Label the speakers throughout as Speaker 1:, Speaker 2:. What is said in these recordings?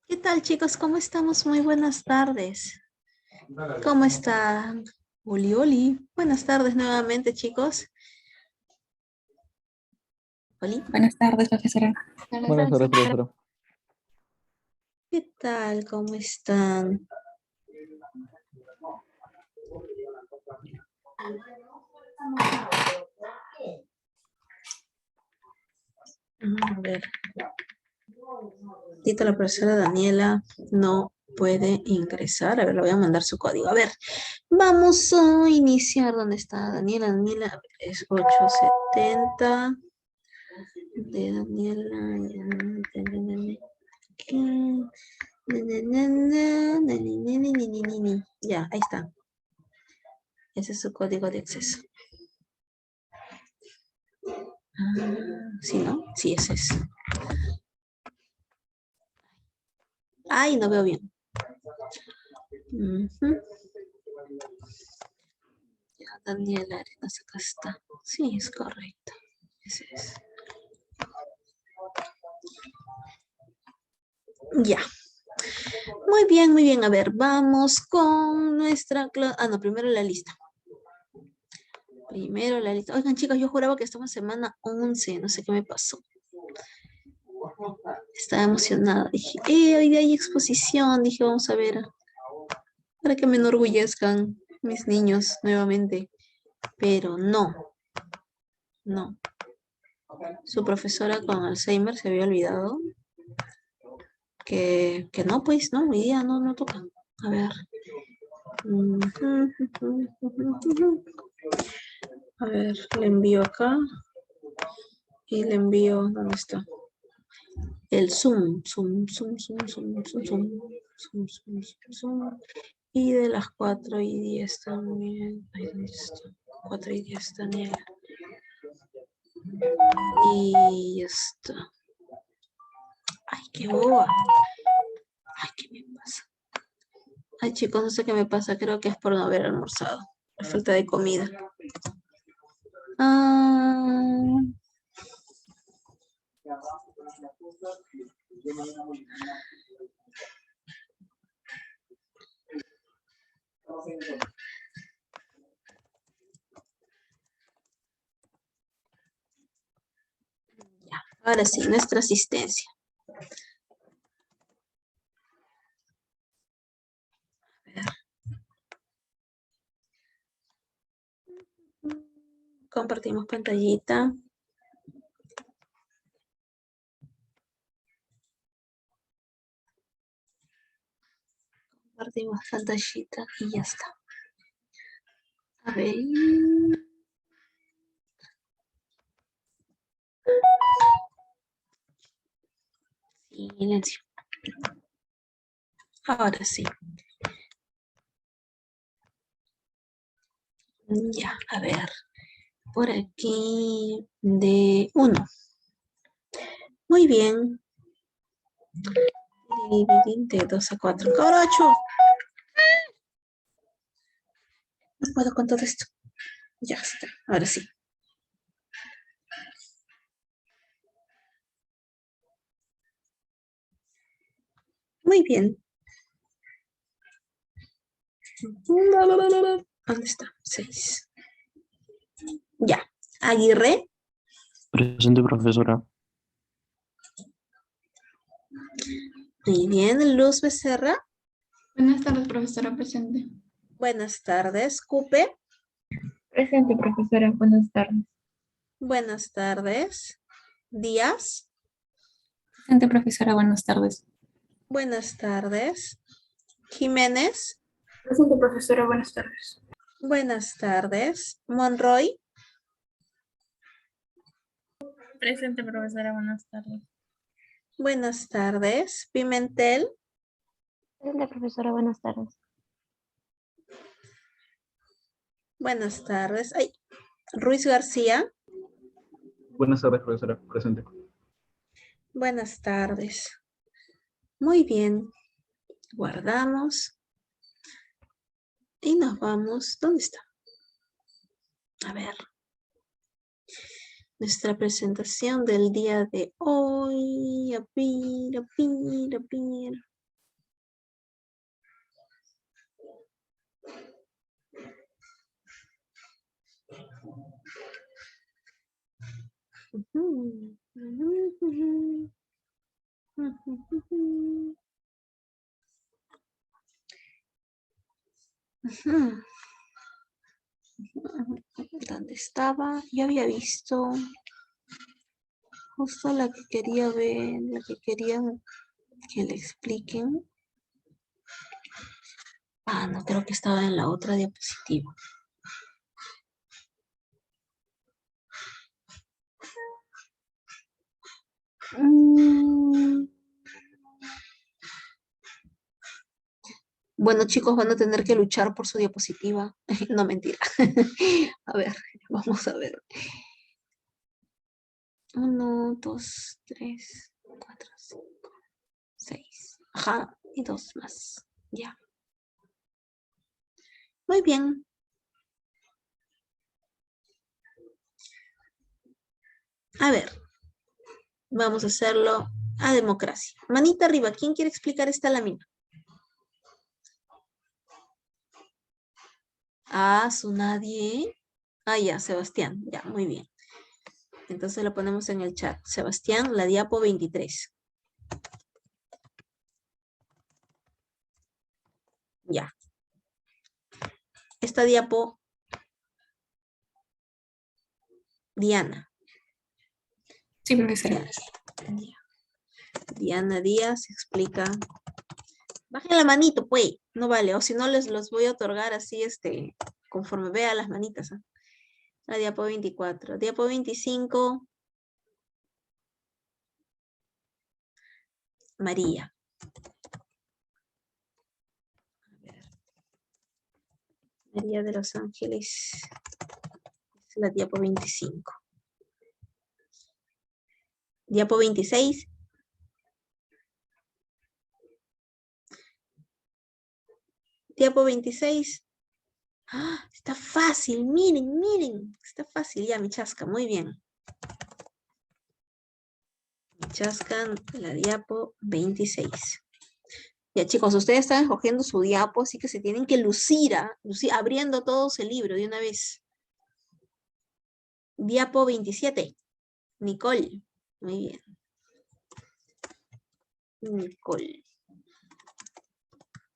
Speaker 1: ¿Qué tal, chicos? ¿Cómo estamos? Muy buenas tardes. ¿Cómo están? Oli, oli. Buenas tardes nuevamente, chicos. Oli.
Speaker 2: Buenas tardes, profesora.
Speaker 3: Buenas tardes, profesora.
Speaker 1: ¿Qué tal? ¿Cómo están? A ver. Tito, la profesora Daniela no puede ingresar. A ver, le voy a mandar su código. A ver, vamos a iniciar. ¿Dónde está Daniela? Daniela, a ver, es 870 de Daniela. Ya, ahí está. Ese es su código de acceso. ¿Sí, no? Sí, ese es. Ay, no veo bien. Ya, Daniela Arenas, acá está. Sí, es correcto. Ese es. Ya. Muy bien, muy bien. A ver, vamos con nuestra clase. Ah, no, primero la lista. Primero la lista. Oigan, chicos, yo juraba que estamos en semana 11. No sé qué me pasó. Estaba emocionada. Dije, hoy día hay exposición. Dije, vamos a ver. Para que me enorgullezcan mis niños nuevamente. Pero no. No. Su profesora con Alzheimer se había olvidado que no, pues, no, hoy día no toca. A ver. A ver, le envío acá. Y le envío, ¿dónde está? El Zoom. Zoom. Y de las 4:10 también. Ahí ¿dónde está? 4:10 también. Y ya está. Ay, qué boba. Ay, ¿qué me pasa? Ay, chicos, no sé qué me pasa. Creo que es por no haber almorzado. La falta de comida. Ya, ahora sí, nuestra asistencia. Compartimos pantallita. Compartimos pantallita y ya está. A ver. Silencio. Ahora sí. Ya, a ver. Por aquí de 1. Muy bien. De 2 a 4. ¡Caracho! No puedo con todo esto. Ya está. Ahora sí. Muy bien. ¿Dónde está? 6. Ya. Aguirre.
Speaker 3: Presente, profesora.
Speaker 1: Muy bien. Luz Becerra.
Speaker 2: Buenas tardes, profesora presente.
Speaker 1: Buenas tardes. Cupe.
Speaker 2: Presente, profesora. Buenas tardes.
Speaker 1: Buenas tardes. Díaz.
Speaker 2: Presente, profesora. Buenas tardes.
Speaker 1: Buenas tardes. Jiménez.
Speaker 2: Presente, profesora. Buenas tardes.
Speaker 1: Buenas tardes. Monroy.
Speaker 2: Presente, profesora. Buenas tardes.
Speaker 1: Buenas tardes. Pimentel.
Speaker 4: Presente, profesora, buenas tardes.
Speaker 1: Buenas tardes. Ay, Ruiz García.
Speaker 3: Buenas tardes, profesora. Presente.
Speaker 1: Buenas tardes. Muy bien. Guardamos. Y nos vamos. ¿Dónde está? A ver. Nuestra presentación del día de hoy. A ver. ¿Dónde estaba? Yo había visto justo la que quería ver, la que quería que le expliquen. Ah, no, creo que estaba en la otra diapositiva. Bueno, chicos, van a tener que luchar por su diapositiva. No, mentira. A ver, vamos a ver. 1, 2, 3, 4, 5, 6. Ajá, y 2 más. Ya. Muy bien. A ver, vamos a hacerlo a democracia. Manita arriba, ¿quién quiere explicar esta lámina? Ah, su nadie. Ah, ya, Sebastián. Ya, muy bien. Entonces lo ponemos en el chat. Sebastián, la diapo 23. Ya. Esta diapo, Diana.
Speaker 2: Sí, profesora.
Speaker 1: Ya. Diana Díaz explica. Bajen la manito, pues. No vale. O si no, les los voy a otorgar así, conforme vea las manitas. ¿Eh? La diapo 24. Diapo 25. María. María de Los Ángeles. Es la diapo 25. Diapo 26. Diapo 26. ¡Ah! Está fácil, miren, miren. Está fácil, ya, mi chasca, muy bien. Mi chascan la diapo 26. Ya, chicos, ustedes están escogiendo su diapo, así que se tienen que lucir, abriendo todos el libro de una vez. Diapo 27. Nicole. Muy bien. Nicole.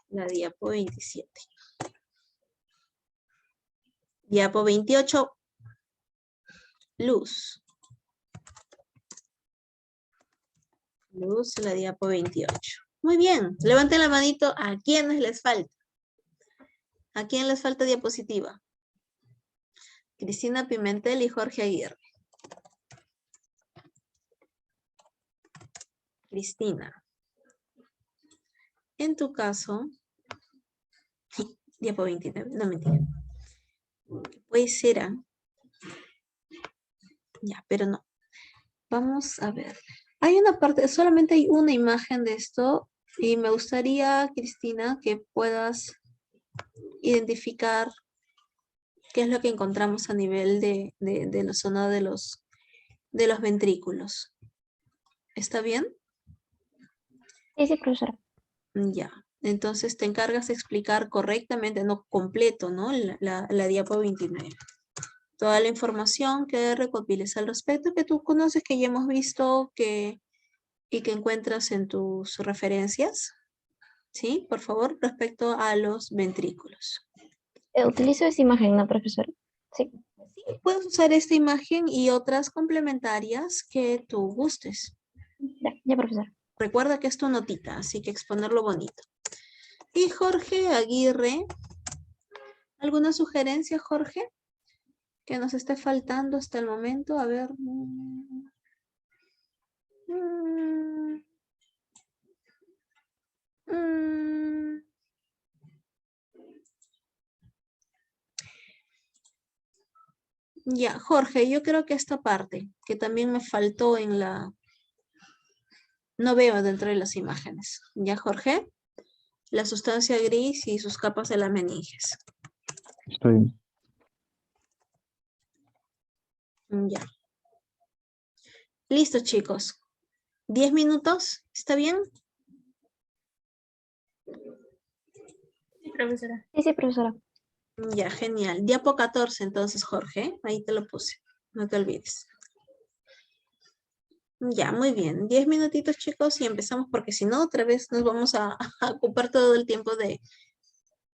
Speaker 1: La diapo 27. Diapo 28. Luz. Luz, la diapo 28. Muy bien. Levanten la manito. ¿A quiénes les falta? ¿A quién les falta diapositiva? Cristina Pimentel y Jorge Aguirre. Cristina. En tu caso, diapo 29, no mentira. Puede ser, ¿ah? Ya, pero no. Vamos a ver. Hay una parte, solamente hay una imagen de esto y me gustaría, Cristina, que puedas identificar qué es lo que encontramos a nivel de la zona de los ventrículos. ¿Está bien?
Speaker 4: Sí, profesora.
Speaker 1: Ya. Entonces te encargas de explicar correctamente, no completo, ¿no? La diapo 29. Toda la información que recopiles al respecto, que tú conoces, que ya hemos visto, y que encuentras en tus referencias, ¿sí? Por favor, respecto a los ventrículos.
Speaker 4: Utilizo esa imagen, ¿no, profesora? Sí.
Speaker 1: Sí, puedes usar esta imagen y otras complementarias que tú gustes.
Speaker 4: Ya, profesora.
Speaker 1: Recuerda que es tu notita, así que exponerlo bonito. Y Jorge Aguirre, ¿alguna sugerencia, Jorge? Que nos esté faltando hasta el momento. A ver. Ya, Jorge, yo creo que esta parte, que también me faltó en la... No veo dentro de las imágenes. ¿Ya, Jorge? La sustancia gris y sus capas de la meninges.
Speaker 3: Está bien.
Speaker 1: Ya. Listo, chicos. 10 minutos, ¿está bien?
Speaker 2: Sí, profesora.
Speaker 4: Sí, profesora.
Speaker 1: Ya, genial. Diapo 14, entonces, Jorge. Ahí te lo puse. No te olvides. Ya, muy bien. 10 minutitos, chicos, y empezamos porque si no, otra vez nos vamos a, a ocupar todo el tiempo de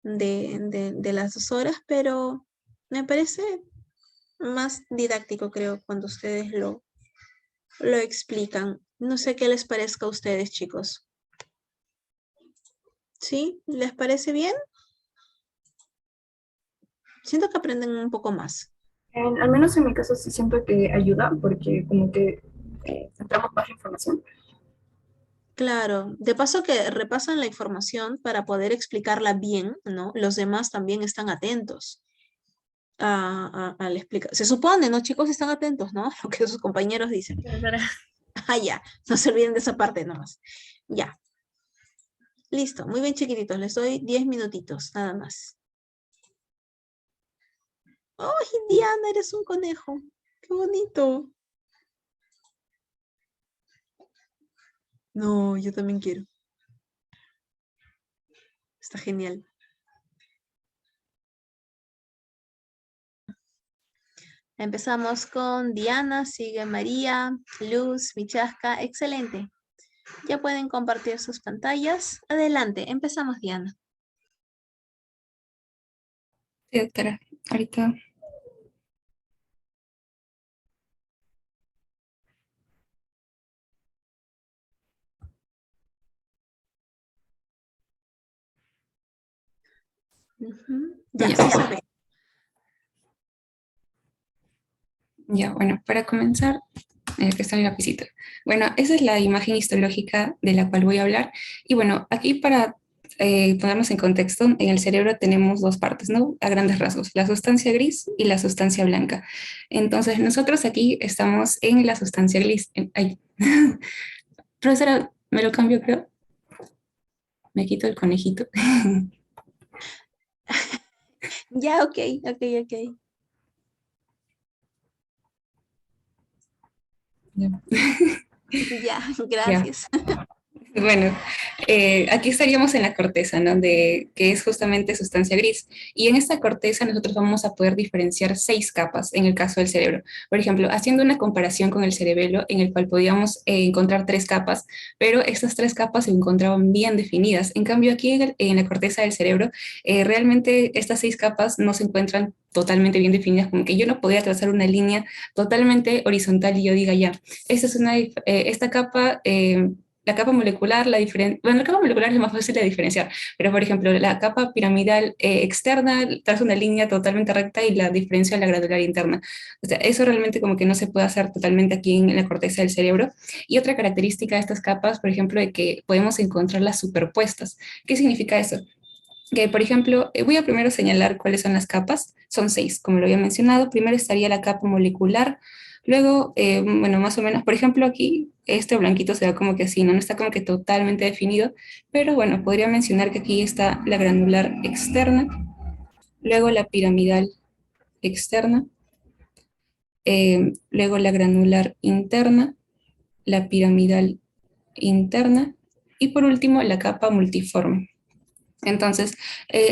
Speaker 1: las 2 horas, pero me parece más didáctico, creo, cuando ustedes lo explican. No sé qué les parezca a ustedes, chicos. ¿Sí? ¿Les parece bien? Siento que aprenden un poco más.
Speaker 2: Al menos en mi caso sí siento que ayuda porque como que entramos más información.
Speaker 1: Claro, de paso que repasan la información para poder explicarla bien, ¿no? Los demás también están atentos al explicar. Se supone, ¿no? Chicos, están atentos, ¿no? Lo que sus compañeros dicen.
Speaker 2: Profesora.
Speaker 1: Ah, ya, no se olviden de esa parte nomás. Ya, listo, muy bien chiquititos, les doy 10 minutitos, nada más. ¡Ay, Diana, eres un conejo! ¡Qué bonito! No, yo también quiero. Está genial. Empezamos con Diana, sigue María, Luz, Michasca, excelente. Ya pueden compartir sus pantallas. Adelante, empezamos Diana.
Speaker 2: Sí, doctora. Ahorita.
Speaker 1: Ya,
Speaker 2: Ya.
Speaker 1: sí se ve.
Speaker 2: Ya, bueno, para comenzar, que está el lapicito. Bueno, esa es la imagen histológica de la cual voy a hablar. Y bueno, aquí para ponernos en contexto, en el cerebro tenemos dos partes, ¿no? A grandes rasgos, la sustancia gris y la sustancia blanca. Entonces, nosotros aquí estamos en la sustancia gris. Ay. Profesora, ¿me lo cambio, creo? Me quito el conejito.
Speaker 1: Ya, ok, ok, ok.
Speaker 2: Ya.
Speaker 1: Ya,
Speaker 2: Ya.
Speaker 1: gracias.
Speaker 2: Bueno, aquí estaríamos en la corteza, ¿no? Que es justamente sustancia gris. Y en esta corteza nosotros vamos a poder diferenciar 6 capas en el caso del cerebro. Por ejemplo, haciendo una comparación con el cerebelo, en el cual podíamos encontrar 3 capas, pero estas 3 capas se encontraban bien definidas. En cambio, aquí en la corteza del cerebro, realmente estas 6 capas no se encuentran totalmente bien definidas, como que yo no podía trazar una línea totalmente horizontal y yo diga ya, esta capa la capa molecular, bueno, la capa molecular es más fácil de diferenciar, pero por ejemplo, la capa piramidal externa traza una línea totalmente recta y la diferencia de la granular interna. O sea, eso realmente como que no se puede hacer totalmente aquí en la corteza del cerebro. Y otra característica de estas capas, por ejemplo, de que podemos encontrarlas superpuestas. ¿Qué significa eso? Que, por ejemplo, voy a primero señalar cuáles son las capas. Son 6, como lo había mencionado. Primero estaría la capa molecular. Luego, bueno, más o menos, por ejemplo, aquí este blanquito se ve como que así, ¿no? No está como que totalmente definido, pero bueno, podría mencionar que aquí está la granular externa, luego la piramidal externa, luego la granular interna, la piramidal interna y por último la capa multiforme. Entonces,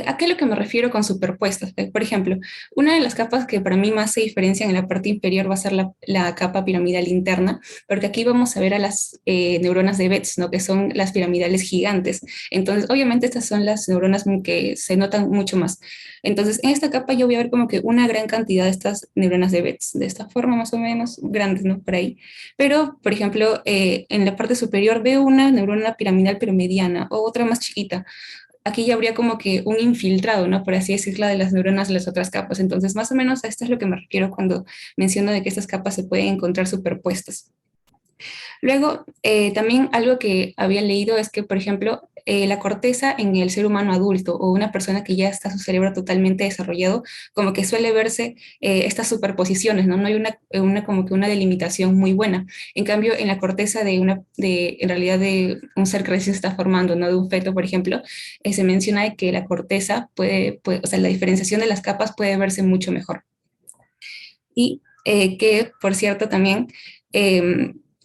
Speaker 2: ¿a qué es lo que me refiero con superpuestas? Por ejemplo, una de las capas que para mí más se diferencian en la parte inferior va a ser la capa piramidal interna, porque aquí vamos a ver a las neuronas de Betz, ¿no? Que son las piramidales gigantes. Entonces, obviamente estas son las neuronas que se notan mucho más. Entonces, en esta capa yo voy a ver como que una gran cantidad de estas neuronas de Betz, de esta forma más o menos, grandes, ¿no? Por ahí. Pero, por ejemplo, en la parte superior veo una neurona piramidal pero mediana o otra más chiquita. Aquí ya habría como que un infiltrado, ¿no? Por así decirlo, de las neuronas de las otras capas. Entonces, más o menos a esto es lo que me refiero cuando menciono de que estas capas se pueden encontrar superpuestas. Luego, también algo que había leído es que, por ejemplo, la corteza en el ser humano adulto o una persona que ya está su cerebro totalmente desarrollado, como que suele verse estas superposiciones, ¿no? No hay como que una delimitación muy buena. En cambio, en la corteza en realidad de un ser que recién se está formando, ¿no? De un feto, por ejemplo, se menciona de que la corteza o sea, la diferenciación de las capas puede verse mucho mejor. Y que, por cierto, también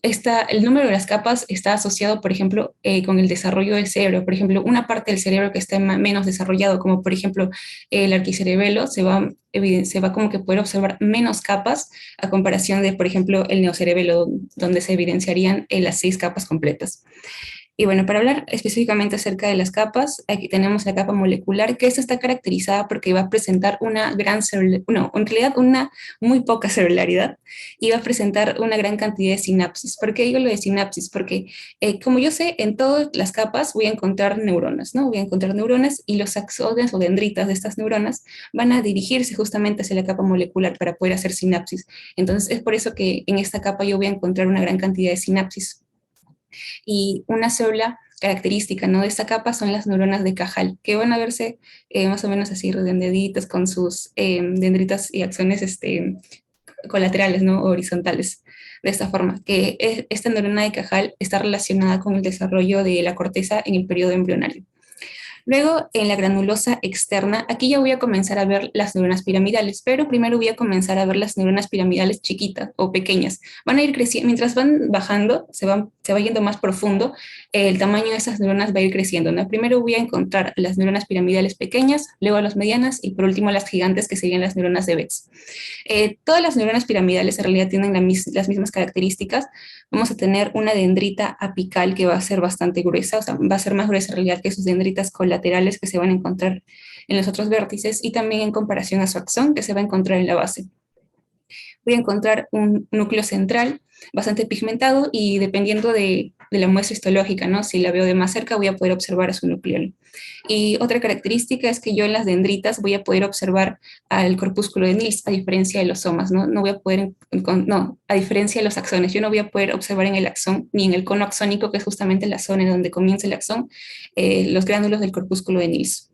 Speaker 2: el número de las capas está asociado, por ejemplo, con el desarrollo del cerebro. Por ejemplo, una parte del cerebro que está menos desarrollado, como por ejemplo el arquicerebelo, se va como que poder observar menos capas a comparación de, por ejemplo, el neocerebelo, donde se evidenciarían las 6 capas completas. Y bueno, para hablar específicamente acerca de las capas, aquí tenemos la capa molecular, que esta está caracterizada porque va a presentar una gran no, en realidad una muy poca celularidad, y va a presentar una gran cantidad de sinapsis. ¿Por qué digo lo de sinapsis? Porque como yo sé, en todas las capas voy a encontrar neuronas, ¿no? Voy a encontrar neuronas, y los axones o dendritas de estas neuronas van a dirigirse justamente hacia la capa molecular para poder hacer sinapsis. Entonces es por eso que en esta capa yo voy a encontrar una gran cantidad de sinapsis. Y una célula característica, ¿no?, de esta capa son las neuronas de Cajal, que van a verse más o menos así redondeaditas con sus dendritas y axones colaterales, ¿no?, horizontales. De esta forma, que esta neurona de Cajal está relacionada con el desarrollo de la corteza en el periodo embrionario. Luego, en la granulosa externa, aquí ya voy a comenzar a ver las neuronas piramidales, pero primero voy a comenzar a ver las neuronas piramidales chiquitas o pequeñas. Van a ir creciendo, mientras van bajando, se va yendo más profundo, el tamaño de esas neuronas va a ir creciendo, ¿no? Primero voy a encontrar las neuronas piramidales pequeñas, luego las medianas y por último las gigantes, que serían las neuronas de Betz. Todas las neuronas piramidales en realidad tienen las mismas características. Vamos a tener una dendrita apical que va a ser bastante gruesa, o sea, va a ser más gruesa en realidad que sus dendritas colaterales que se van a encontrar en los otros vértices, y también en comparación a su axón que se va a encontrar en la base. Voy a encontrar un núcleo central bastante pigmentado, y dependiendo de la muestra histológica, ¿no?, si la veo de más cerca voy a poder observar a su núcleo. Y otra característica es que yo en las dendritas voy a poder observar al corpúsculo de Nils, a diferencia de los somas, ¿no? No voy a poder, no, a diferencia de los axones, yo no voy a poder observar en el axón, ni en el cono axónico, que es justamente la zona en donde comienza el axón, los gránulos del corpúsculo de Nils.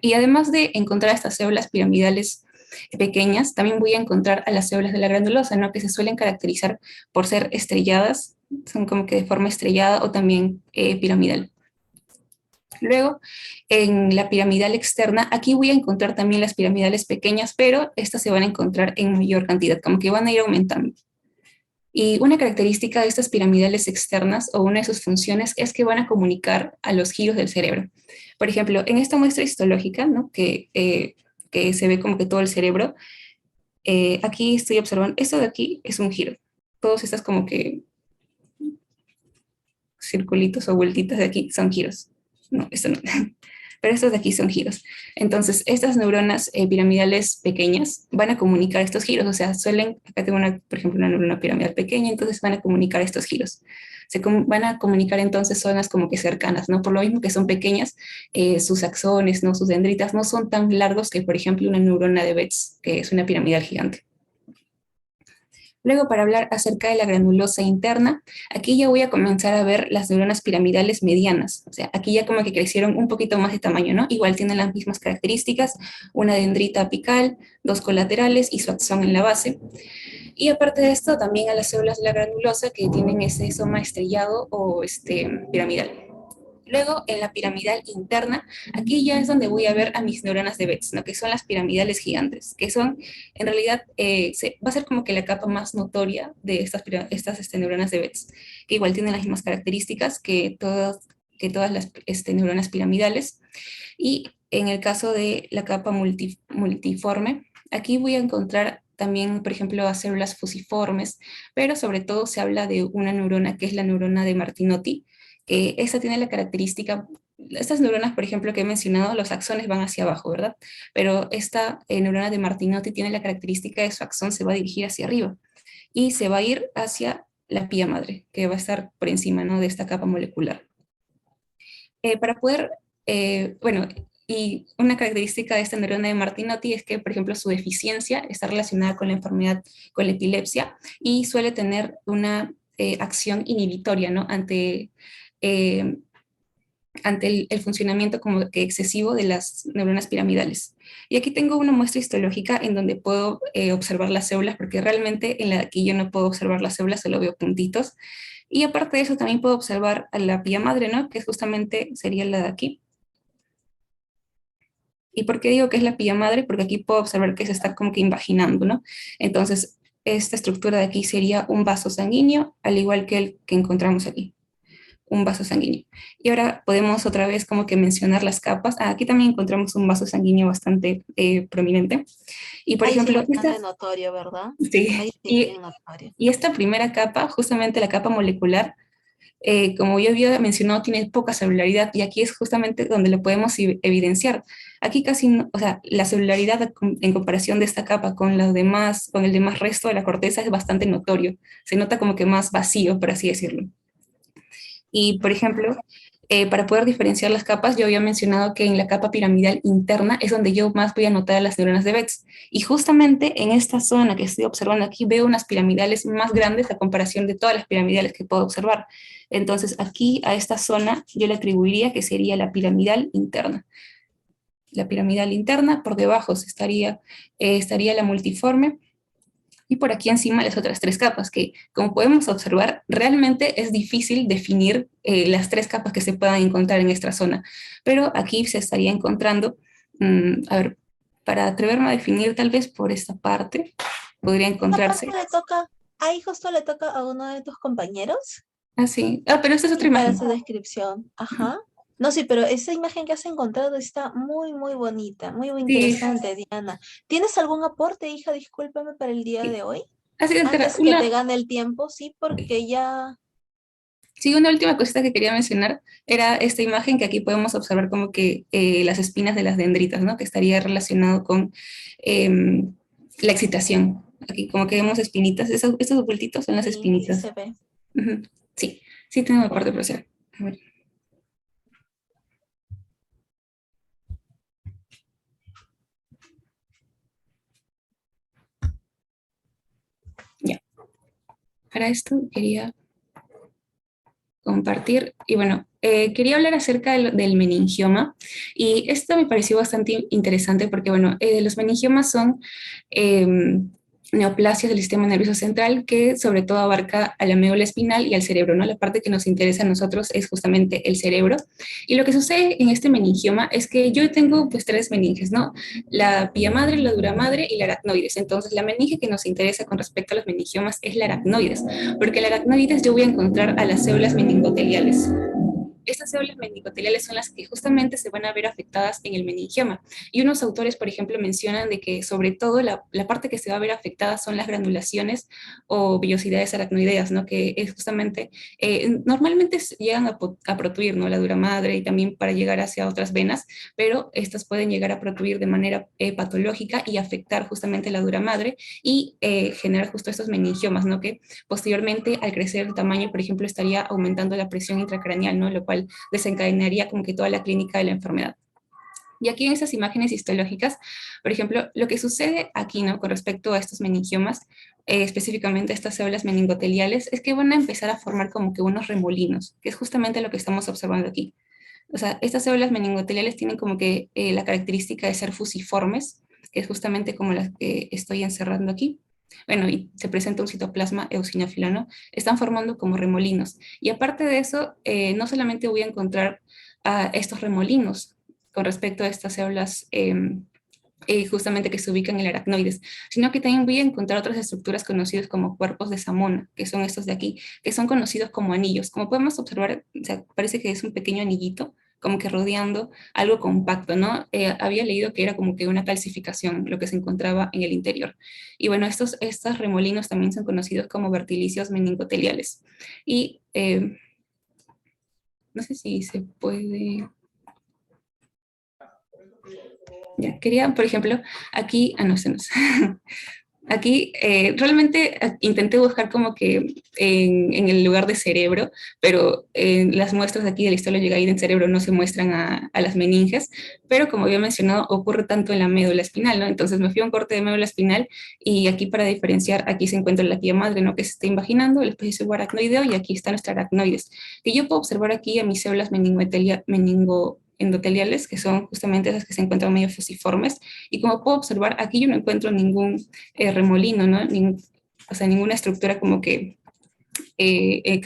Speaker 2: Y además de encontrar estas células piramidales pequeñas, también voy a encontrar a las células de la granulosa, ¿no?, que se suelen caracterizar por ser estrelladas, son como que de forma estrellada o también piramidal. Luego, en la piramidal externa, aquí voy a encontrar también las piramidales pequeñas, pero estas se van a encontrar en mayor cantidad, como que van a ir aumentando. Y una característica de estas piramidales externas, o una de sus funciones, es que van a comunicar a los giros del cerebro. Por ejemplo, en esta muestra histológica, ¿no?, que se ve como que todo el cerebro, aquí estoy observando, esto de aquí es un giro. Todas estas como que circulitos o vueltitas de aquí son giros. No, esto no. Pero estos de aquí son giros. Entonces, estas neuronas piramidales pequeñas van a comunicar estos giros, o sea, acá tengo por ejemplo, una neurona piramidal pequeña, entonces van a comunicar estos giros. Van a comunicar entonces zonas como que cercanas, ¿no? Por lo mismo que son pequeñas, sus axones, ¿no?, sus dendritas no son tan largos que, por ejemplo, una neurona de Betz, que es una piramidal gigante. Luego, para hablar acerca de la granulosa interna, aquí ya voy a comenzar a ver las neuronas piramidales medianas. O sea, aquí ya como que crecieron un poquito más de tamaño, ¿no? Igual tienen las mismas características, una dendrita apical, 2 colaterales y su axón en la base. Y aparte de esto, también a las células de la granulosa que tienen ese soma estrellado o piramidal. Luego, en la piramidal interna, aquí ya es donde voy a ver a mis neuronas de Betz, ¿no?, que son las piramidales gigantes, que son, en realidad, va a ser como que la capa más notoria de estas neuronas de Betz, que igual tienen las mismas características que todas las neuronas piramidales. Y en el caso de la capa multiforme, aquí voy a encontrar también, por ejemplo, a células fusiformes, pero sobre todo se habla de una neurona que es la neurona de Martinotti. Esta tiene la característica, estas neuronas, por ejemplo, que he mencionado, los axones van hacia abajo, ¿verdad? Pero esta neurona de Martinotti tiene la característica de su axón se va a dirigir hacia arriba y se va a ir hacia la pía madre, que va a estar por encima, ¿no?, de esta capa molecular. Para poder, bueno, y una característica de esta neurona de Martinotti es que, por ejemplo, su deficiencia está relacionada con la enfermedad, con la epilepsia, y suele tener una acción inhibitoria, ¿no?, ante el funcionamiento como que excesivo de las neuronas piramidales. Y aquí tengo una muestra histológica en donde puedo observar las células, porque realmente en la de aquí yo no puedo observar las células, solo veo puntitos. Y aparte de eso también puedo observar a la pía madre, ¿no?, que justamente sería la de aquí. ¿Y por qué digo que es la pía madre? Porque aquí puedo observar que se está como que invaginando, ¿no? Entonces, esta estructura de aquí sería un vaso sanguíneo, al igual que el que encontramos aquí, un vaso sanguíneo. Y ahora podemos otra vez como que mencionar las capas. Aquí también encontramos un vaso sanguíneo bastante prominente. Y por
Speaker 1: Ahí sí,
Speaker 2: ejemplo,
Speaker 1: bastante notorio, ¿verdad?
Speaker 2: sí,
Speaker 1: Ahí sí, bien notorio.
Speaker 2: y esta primera capa, justamente la capa molecular, como yo había mencionado, tiene poca celularidad y aquí es justamente donde lo podemos evidenciar. Aquí casi, o sea, la celularidad en comparación de esta capa con los demás, con el demás resto de la corteza es bastante notorio. Se nota como que más vacío, por así decirlo. Y, por ejemplo, para poder diferenciar las capas, yo había mencionado que en la capa piramidal interna es donde yo más voy a notar las neuronas de Betz. Y justamente en esta zona que estoy observando aquí veo unas piramidales más grandes a comparación de todas las piramidales que puedo observar. Entonces, aquí a esta zona yo le atribuiría que sería la piramidal interna. La piramidal interna, por debajo estaría la multiforme, y por aquí encima las otras tres capas, que como podemos observar, realmente es difícil definir las tres capas que se puedan encontrar en esta zona, pero aquí se estaría encontrando, a ver, para atreverme a definir tal vez por esta parte, podría
Speaker 1: Esta
Speaker 2: encontrarse,
Speaker 1: parte le toca, ahí justo le toca a uno de tus compañeros
Speaker 2: así, pero esta es otra
Speaker 1: y para
Speaker 2: imagen.
Speaker 1: su descripción. Ajá. No, sí, pero esa imagen que has encontrado está muy, muy bonita, muy, muy
Speaker 2: Sí,
Speaker 1: interesante, Diana. ¿Tienes algún aporte, hija? Discúlpame para el día de hoy.
Speaker 2: así,
Speaker 1: Antes que te gane el tiempo, sí, porque ya...
Speaker 2: sí, una última cosita que quería mencionar era esta imagen que aquí podemos observar como que las espinas de las dendritas, ¿no? Que estaría relacionado con la excitación. Aquí como que vemos espinitas, estos ocultitos son las
Speaker 1: Sí, sí
Speaker 2: espinitas.
Speaker 1: se ve.
Speaker 2: Ujú. Sí, sí tengo mi parte profesora. A ver. Ya, para esto quería compartir. Y bueno, quería hablar acerca del meningioma y esto me pareció bastante interesante porque, bueno, los meningiomas son neoplasias del sistema nervioso central que sobre todo abarca a la médula espinal y al cerebro, ¿no? La parte que nos interesa a nosotros es justamente el cerebro. Y lo que sucede en este meningioma es que yo tengo pues tres meninges, ¿no? La pia madre, la dura madre y la aracnoides. Entonces, la meninge que nos interesa con respecto a los meningiomas es la aracnoides, porque en la aracnoides yo voy a encontrar a las células meningoteliales. Estas células meningoteliales son las que justamente se van a ver afectadas en el meningioma. Y unos autores, por ejemplo, mencionan de que sobre todo la parte que se va a ver afectada son las granulaciones o vellosidades aracnoideas, ¿no? Que es justamente, normalmente llegan a protruir, ¿no? La dura madre y también para llegar hacia otras venas, pero estas pueden llegar a protruir de manera patológica y afectar justamente la dura madre y generar justo estos meningiomas, ¿no? Que posteriormente al crecer el tamaño, por ejemplo, estaría aumentando la presión intracraneal, ¿no? Lo cual desencadenaría como que toda la clínica de la enfermedad. Y aquí en estas imágenes histológicas, por ejemplo, lo que sucede aquí, ¿no? Con respecto a estos meningiomas, específicamente estas células meningoteliales, es que van a empezar a formar como que unos remolinos, que es justamente lo que estamos observando aquí. O sea, estas células meningoteliales tienen como que la característica de ser fusiformes, que es justamente como las que estoy encerrando aquí. Bueno, y se presenta un citoplasma eosinófilo, ¿no? Están formando como remolinos. Y aparte de eso, no solamente voy a encontrar estos remolinos con respecto a estas células justamente que se ubican en el aracnoides, sino que también voy a encontrar otras estructuras conocidas como cuerpos de Samona, que son estos de aquí, que son conocidos como anillos. Como podemos observar, o sea, parece que es un pequeño anillito, como que rodeando algo compacto, ¿no? Había leído que era como que una calcificación lo que se encontraba en el interior. Y bueno, estos remolinos también son conocidos como vertilicios meningoteliales. Y no sé si se puede... Ya, quería, por ejemplo, aquí, no sé, no sé. Aquí realmente intenté buscar como que en el lugar de cerebro, pero las muestras de aquí de la historia llegada en cerebro no se muestran a las meninges, pero como había mencionado, ocurre tanto en la médula espinal, ¿no? Entonces me fui a un corte de médula espinal y aquí para diferenciar, aquí se encuentra la pia madre, ¿no? Que se está imaginando, el especie aracnoideo y aquí está nuestra aracnoides, que yo puedo observar aquí a mis células endoteliales, que son justamente esas que se encuentran medio fusiformes, y como puedo observar, aquí yo no encuentro ningún remolino, ¿no? O sea, ninguna estructura como que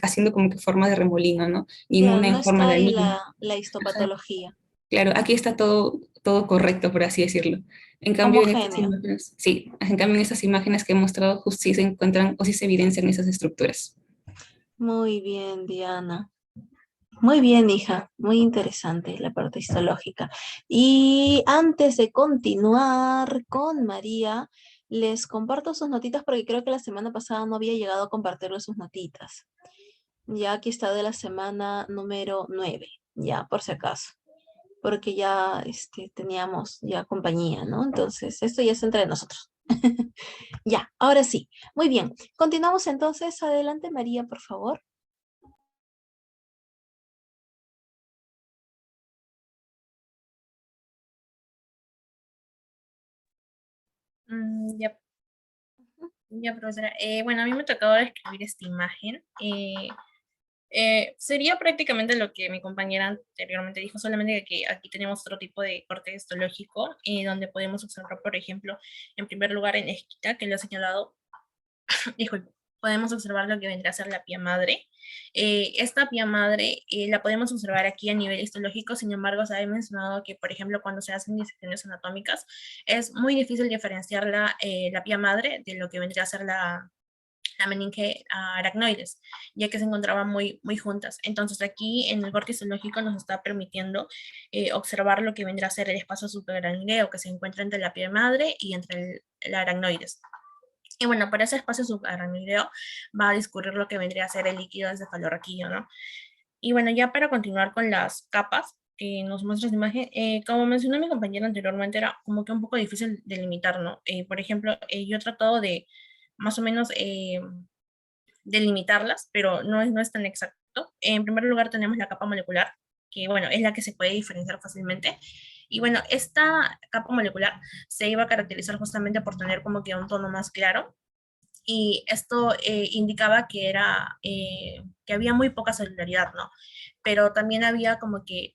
Speaker 2: haciendo como que forma de remolino, ¿no?
Speaker 1: Claro,
Speaker 2: Ninguna
Speaker 1: no
Speaker 2: en forma
Speaker 1: está
Speaker 2: de
Speaker 1: ahí
Speaker 2: anillo.
Speaker 1: la histopatología.
Speaker 2: Claro, aquí está todo correcto, por así decirlo. En cambio, en estas
Speaker 1: Homogéneo.
Speaker 2: imágenes, sí, en cambio en estas imágenes que he mostrado, justo sí se encuentran o sí se evidencian esas estructuras.
Speaker 1: Muy bien, Diana. Muy bien, hija. Muy interesante la parte histológica. Y antes de continuar con María, les comparto sus notitas porque creo que la semana pasada no había llegado a compartirles sus notitas. Ya aquí está de la semana número 9, ya por si acaso, porque ya teníamos ya compañía, ¿no? Entonces, esto ya es entre nosotros. Ya, ahora sí. Muy bien. Continuamos entonces. Adelante, María, por favor.
Speaker 5: Ya, ya, profesora. Bueno, a mí me tocaba escribir esta imagen. Sería prácticamente lo que mi compañera anteriormente dijo, solamente que aquí tenemos otro tipo de corte histológico, donde podemos observar, por ejemplo, en primer lugar en esquita, que lo he señalado, disculpe, podemos observar lo que vendría a ser la pía madre. Esta pía madre la podemos observar aquí a nivel histológico, sin embargo, se ha mencionado que, por ejemplo, cuando se hacen disecciones anatómicas, es muy difícil diferenciar la pía madre de lo que vendría a ser la meninge aracnoides, ya que se encontraban muy juntas. Entonces aquí en el corte histológico nos está permitiendo observar lo que vendrá a ser el espacio subaracnoideo que se encuentra entre la pía madre y entre el aracnoides. Y bueno, para ese espacio subaracnoideo va a discurrir lo que vendría a ser el líquido encefalorraquídeo, ¿no? Y bueno, ya para continuar con las capas que nos muestra esta imagen, como mencionó mi compañera anteriormente, era como que un poco difícil de limitar, ¿no? Por ejemplo, yo he tratado de más o menos delimitarlas, pero no es tan exacto. En primer lugar tenemos la capa molecular, que bueno, es la que se puede diferenciar fácilmente. Y bueno, esta capa molecular se iba a caracterizar justamente por tener como que un tono más claro, y esto indicaba que que había muy poca celularidad, ¿no? Pero también había como que,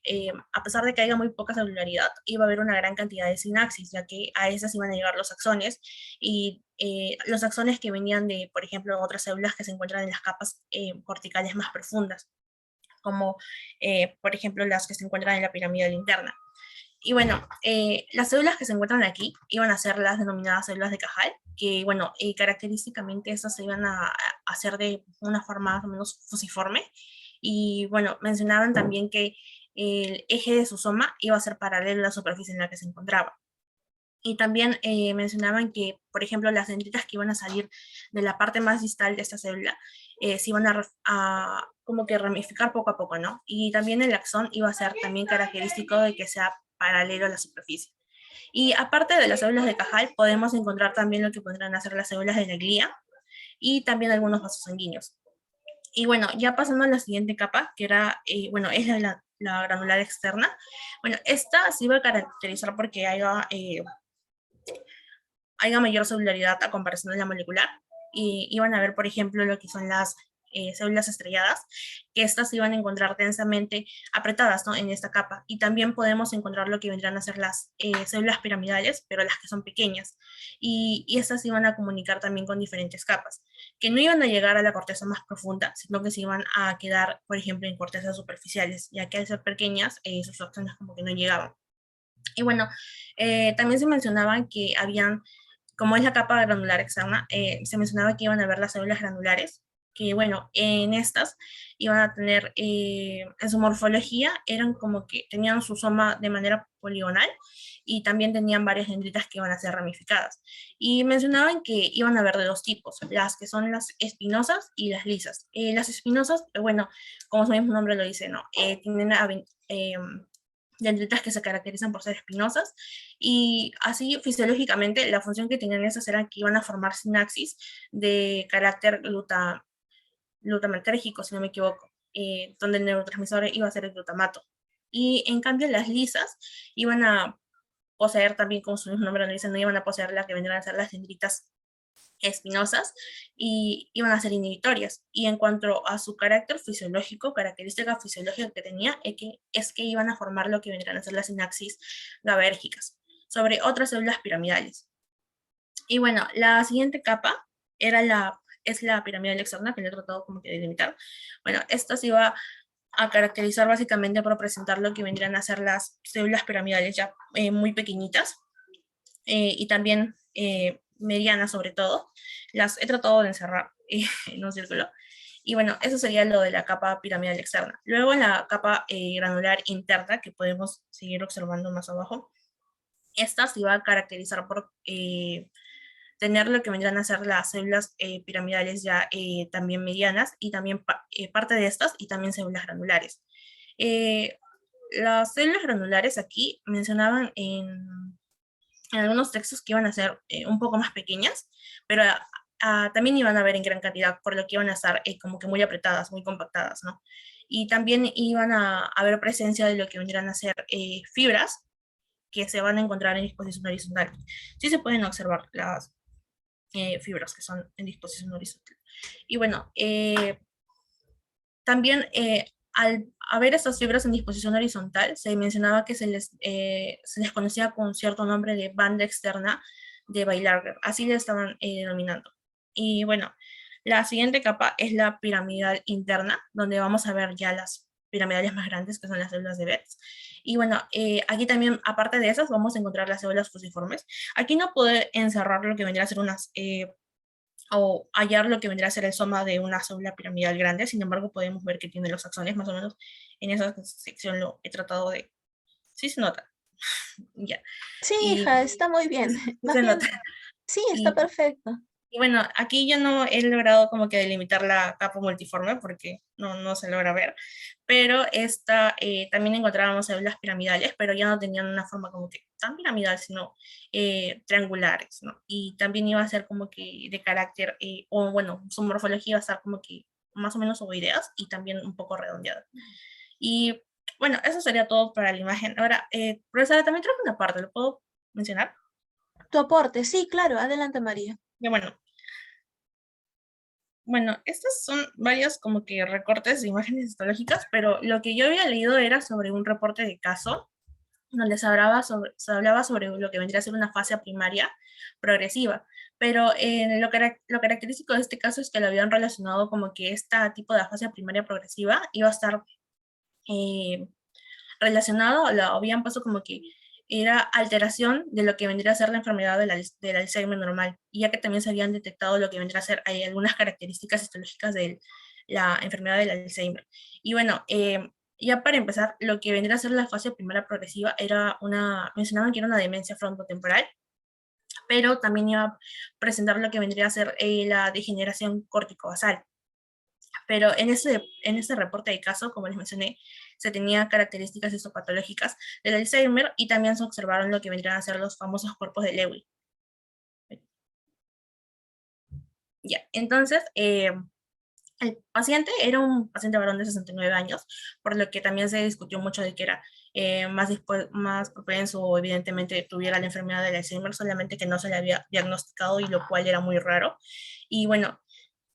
Speaker 5: a pesar de que haya muy poca celularidad, iba a haber una gran cantidad de sinapsis, ya que a esas iban a llegar los axones, y los axones que venían de, por ejemplo, otras células que se encuentran en las capas corticales más profundas, como, por ejemplo, las que se encuentran en la pirámide interna. Y bueno, las células que se encuentran aquí iban a ser las denominadas células de Cajal, que bueno, característicamente estas se iban a hacer de una forma más o menos fusiforme. Y bueno, mencionaban también que el eje de su soma iba a ser paralelo a la superficie en la que se encontraba. Y también mencionaban que, por ejemplo, las dendritas que iban a salir de la parte más distal de esta célula se iban a como que ramificar poco a poco, ¿no? Y también el axón iba a ser también característico de que sea paralelo a la superficie. Y aparte de las células de Cajal, podemos encontrar también lo que podrían hacer las células de la glía y también algunos vasos sanguíneos. Y bueno, ya pasando a la siguiente capa, que era, bueno, es la granular externa. Bueno, esta se iba a caracterizar porque haya mayor celularidad a comparación de la molecular. Y iban a ver, por ejemplo, lo que son las células estrelladas, que estas iban a encontrar densamente apretadas, ¿no?, en esta capa. Y también podemos encontrar lo que vendrán a ser las células piramidales, pero las que son pequeñas. Y estas iban a comunicar también con diferentes capas, que no iban a llegar a la corteza más profunda, sino que se iban a quedar, por ejemplo, en cortezas superficiales, ya que al ser pequeñas, sus acciones como que no llegaban. Y bueno, también se mencionaban que habían, como es la capa granular externa, se mencionaba que iban a haber las células granulares, que bueno, en estas iban a tener, en su morfología, eran como que tenían su soma de manera poligonal y también tenían varias dendritas que iban a ser ramificadas. Y mencionaban que iban a haber de dos tipos, las que son las espinosas y las lisas. Las espinosas, bueno, como su mismo nombre lo dice, ¿no? Tienen dendritas que se caracterizan por ser espinosas, y así fisiológicamente la función que tenían esas era que iban a formar sinapsis de carácter glutamatérgico, si no me equivoco, donde el neurotransmisor iba a ser el glutamato. Y en cambio las lisas iban a poseer también, como su mismo nombre lo dice, no iban a poseer las que vendrían a ser las dendritas espinosas, y iban a ser inhibitorias. Y en cuanto a su carácter fisiológico, característica fisiológica que tenía, es que iban a formar lo que vendrían a ser las sinapsis GABAérgicas sobre otras células piramidales. Y bueno, la siguiente capa es la piramidal externa, que le he tratado como que de delimitar. Bueno, esta se iba a caracterizar básicamente por presentar lo que vendrían a ser las células piramidales ya muy pequeñitas y también medianas sobre todo. Las he tratado de encerrar en un círculo. Y bueno, eso sería lo de la capa piramidal externa. Luego en la capa granular interna, que podemos seguir observando más abajo, esta se va a caracterizar por tener lo que vendrán a ser las células piramidales ya también medianas y también parte de estas y también células granulares. Las células granulares aquí mencionaban en algunos textos que iban a ser un poco más pequeñas, pero también iban a haber en gran cantidad, por lo que iban a estar como que muy apretadas, muy compactadas, ¿no? Y también iban a haber presencia de lo que vendrían a ser fibras que se van a encontrar en disposición horizontal. Sí se pueden observar las fibras que son en disposición horizontal. Y bueno, también al haber estas fibras en disposición horizontal, se mencionaba que se les conocía con cierto nombre de banda externa de Baillarger, así le estaban denominando. Y bueno, la siguiente capa es la piramidal interna, donde vamos a ver ya las piramidales más grandes, que son las células de Betz. Y bueno, aquí también, aparte de esas, vamos a encontrar las células fusiformes. Aquí no puede encerrar lo que vendría a ser unas o hallar lo que vendría a ser el soma de una célula piramidal grande, sin embargo podemos ver que tiene los axones, más o menos en esa sección lo he tratado de... Sí se nota, ya.
Speaker 1: Sí,
Speaker 5: Y
Speaker 1: hija, está muy bien.
Speaker 5: sí
Speaker 1: Más
Speaker 5: se
Speaker 1: bien,
Speaker 5: nota.
Speaker 1: sí, está
Speaker 5: Y,
Speaker 1: perfecto.
Speaker 5: y bueno, aquí yo no he logrado como que delimitar la capa multiforme porque no se logra ver, pero esta también encontrábamos células piramidales, pero ya no tenían una forma como que tan piramidal, sino triangulares, ¿no? Y también iba a ser como que de carácter, o bueno, su morfología iba a estar como que más o menos ovoideas y también un poco redondeadas. Y bueno, eso sería todo para la imagen. Ahora, profesora, también trajo una parte, ¿lo puedo mencionar?
Speaker 1: Tu aporte, sí, claro, adelante, María.
Speaker 5: Ya bueno, estos son varios como que recortes de imágenes histológicas, pero lo que yo había leído era sobre un reporte de caso donde se hablaba sobre lo que vendría a ser una fase primaria progresiva, pero lo característico de este caso es que lo habían relacionado como que este tipo de fase primaria progresiva iba a estar eh, relacionado, lo habían puesto como que era alteración de lo que vendría a ser la enfermedad del Alzheimer normal, y ya que también se habían detectado lo que vendría a ser hay algunas características histológicas de la enfermedad del Alzheimer. Y bueno, ya para empezar, lo que vendría a ser la fase primera progresiva mencionaban que era una demencia frontotemporal, pero también iba a presentar lo que vendría a ser la degeneración corticobasal. Pero en ese reporte de caso, como les mencioné, se tenía características histopatológicas del Alzheimer y también se observaron lo que vendrían a ser los famosos cuerpos de Lewy. Ya, entonces, el paciente era un paciente varón de 69 años, por lo que también se discutió mucho de que era más propenso o evidentemente tuviera la enfermedad del Alzheimer, solamente que no se le había diagnosticado y lo cual era muy raro. Y bueno,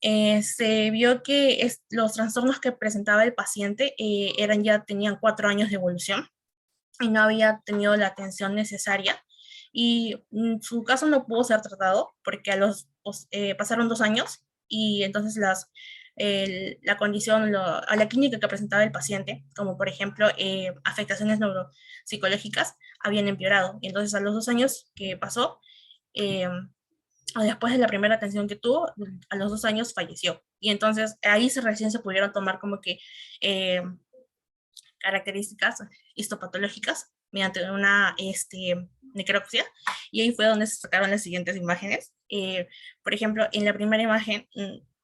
Speaker 5: se vio que los trastornos que presentaba el paciente tenían 4 años de evolución y no había tenido la atención necesaria. Y su caso no pudo ser tratado porque pasaron 2 años y entonces la condición, a la clínica que presentaba el paciente, como por ejemplo afectaciones neuropsicológicas, habían empeorado. Y entonces a los 2 años que pasó, eh, después de la primera atención que tuvo, a los 2 años falleció. Y entonces ahí recién se pudieron tomar como que características histopatológicas mediante una necropsia. Y ahí fue donde se sacaron las siguientes imágenes. Por ejemplo, en la primera imagen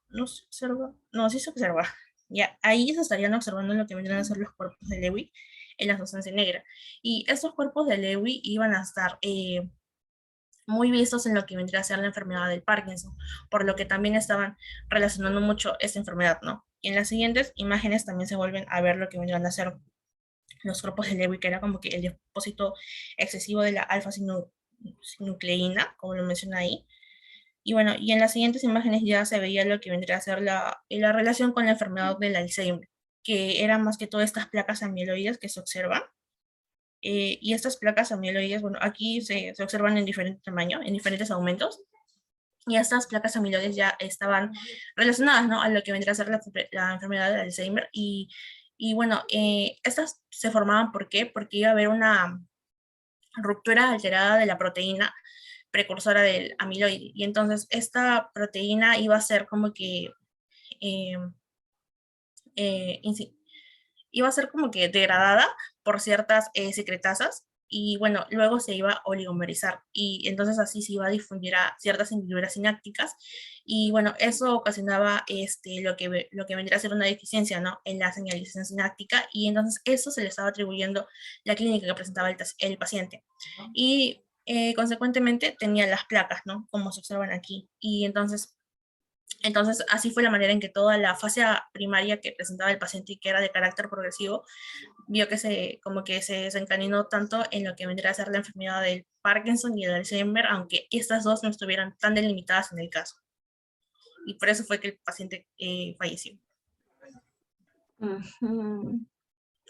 Speaker 5: no se observa, no, sí se observa. Ya, ahí se estarían observando lo que vendrían a ser los cuerpos de Lewy en la sustancia negra. Y estos cuerpos de Lewy iban a estar muy vistos en lo que vendría a ser la enfermedad del Parkinson, por lo que también estaban relacionando mucho esta enfermedad, ¿no? Y en las siguientes imágenes también se vuelven a ver lo que vendrían a ser los cuerpos de Lewy, que era como que el depósito excesivo de la alfa-sinucleína, como lo menciona ahí. Y bueno, y en las siguientes imágenes ya se veía lo que vendría a ser la relación con la enfermedad del Alzheimer, que eran más que todo estas placas amiloides que se observan. Y estas placas amiloides, bueno, aquí se observan en diferente tamaño, en diferentes aumentos, y estas placas amiloides ya estaban relacionadas, ¿no?, a lo que vendría a ser la enfermedad del Alzheimer, y Y bueno, estas se formaban, ¿por qué? Porque iba a haber una ruptura alterada de la proteína precursora del amiloide. Y entonces esta proteína iba a ser como que, eh, iba a ser como que degradada por ciertas secretasas y bueno, luego se iba a oligomerizar y entonces así se iba a difundir a ciertas hendiduras sinápticas y bueno, eso ocasionaba lo que vendría a ser una deficiencia, ¿no? En la señalización sináptica y entonces eso se le estaba atribuyendo la clínica que presentaba el paciente. Y consecuentemente tenía las placas, ¿no? Como se observan aquí. Y entonces, así fue la manera en que toda la fase primaria que presentaba el paciente y que era de carácter progresivo, vio que como que se desencadenó tanto en lo que vendría a ser la enfermedad del Parkinson y el Alzheimer, aunque estas dos no estuvieran tan delimitadas en el caso. Y por eso fue que el paciente falleció.
Speaker 1: Ujú.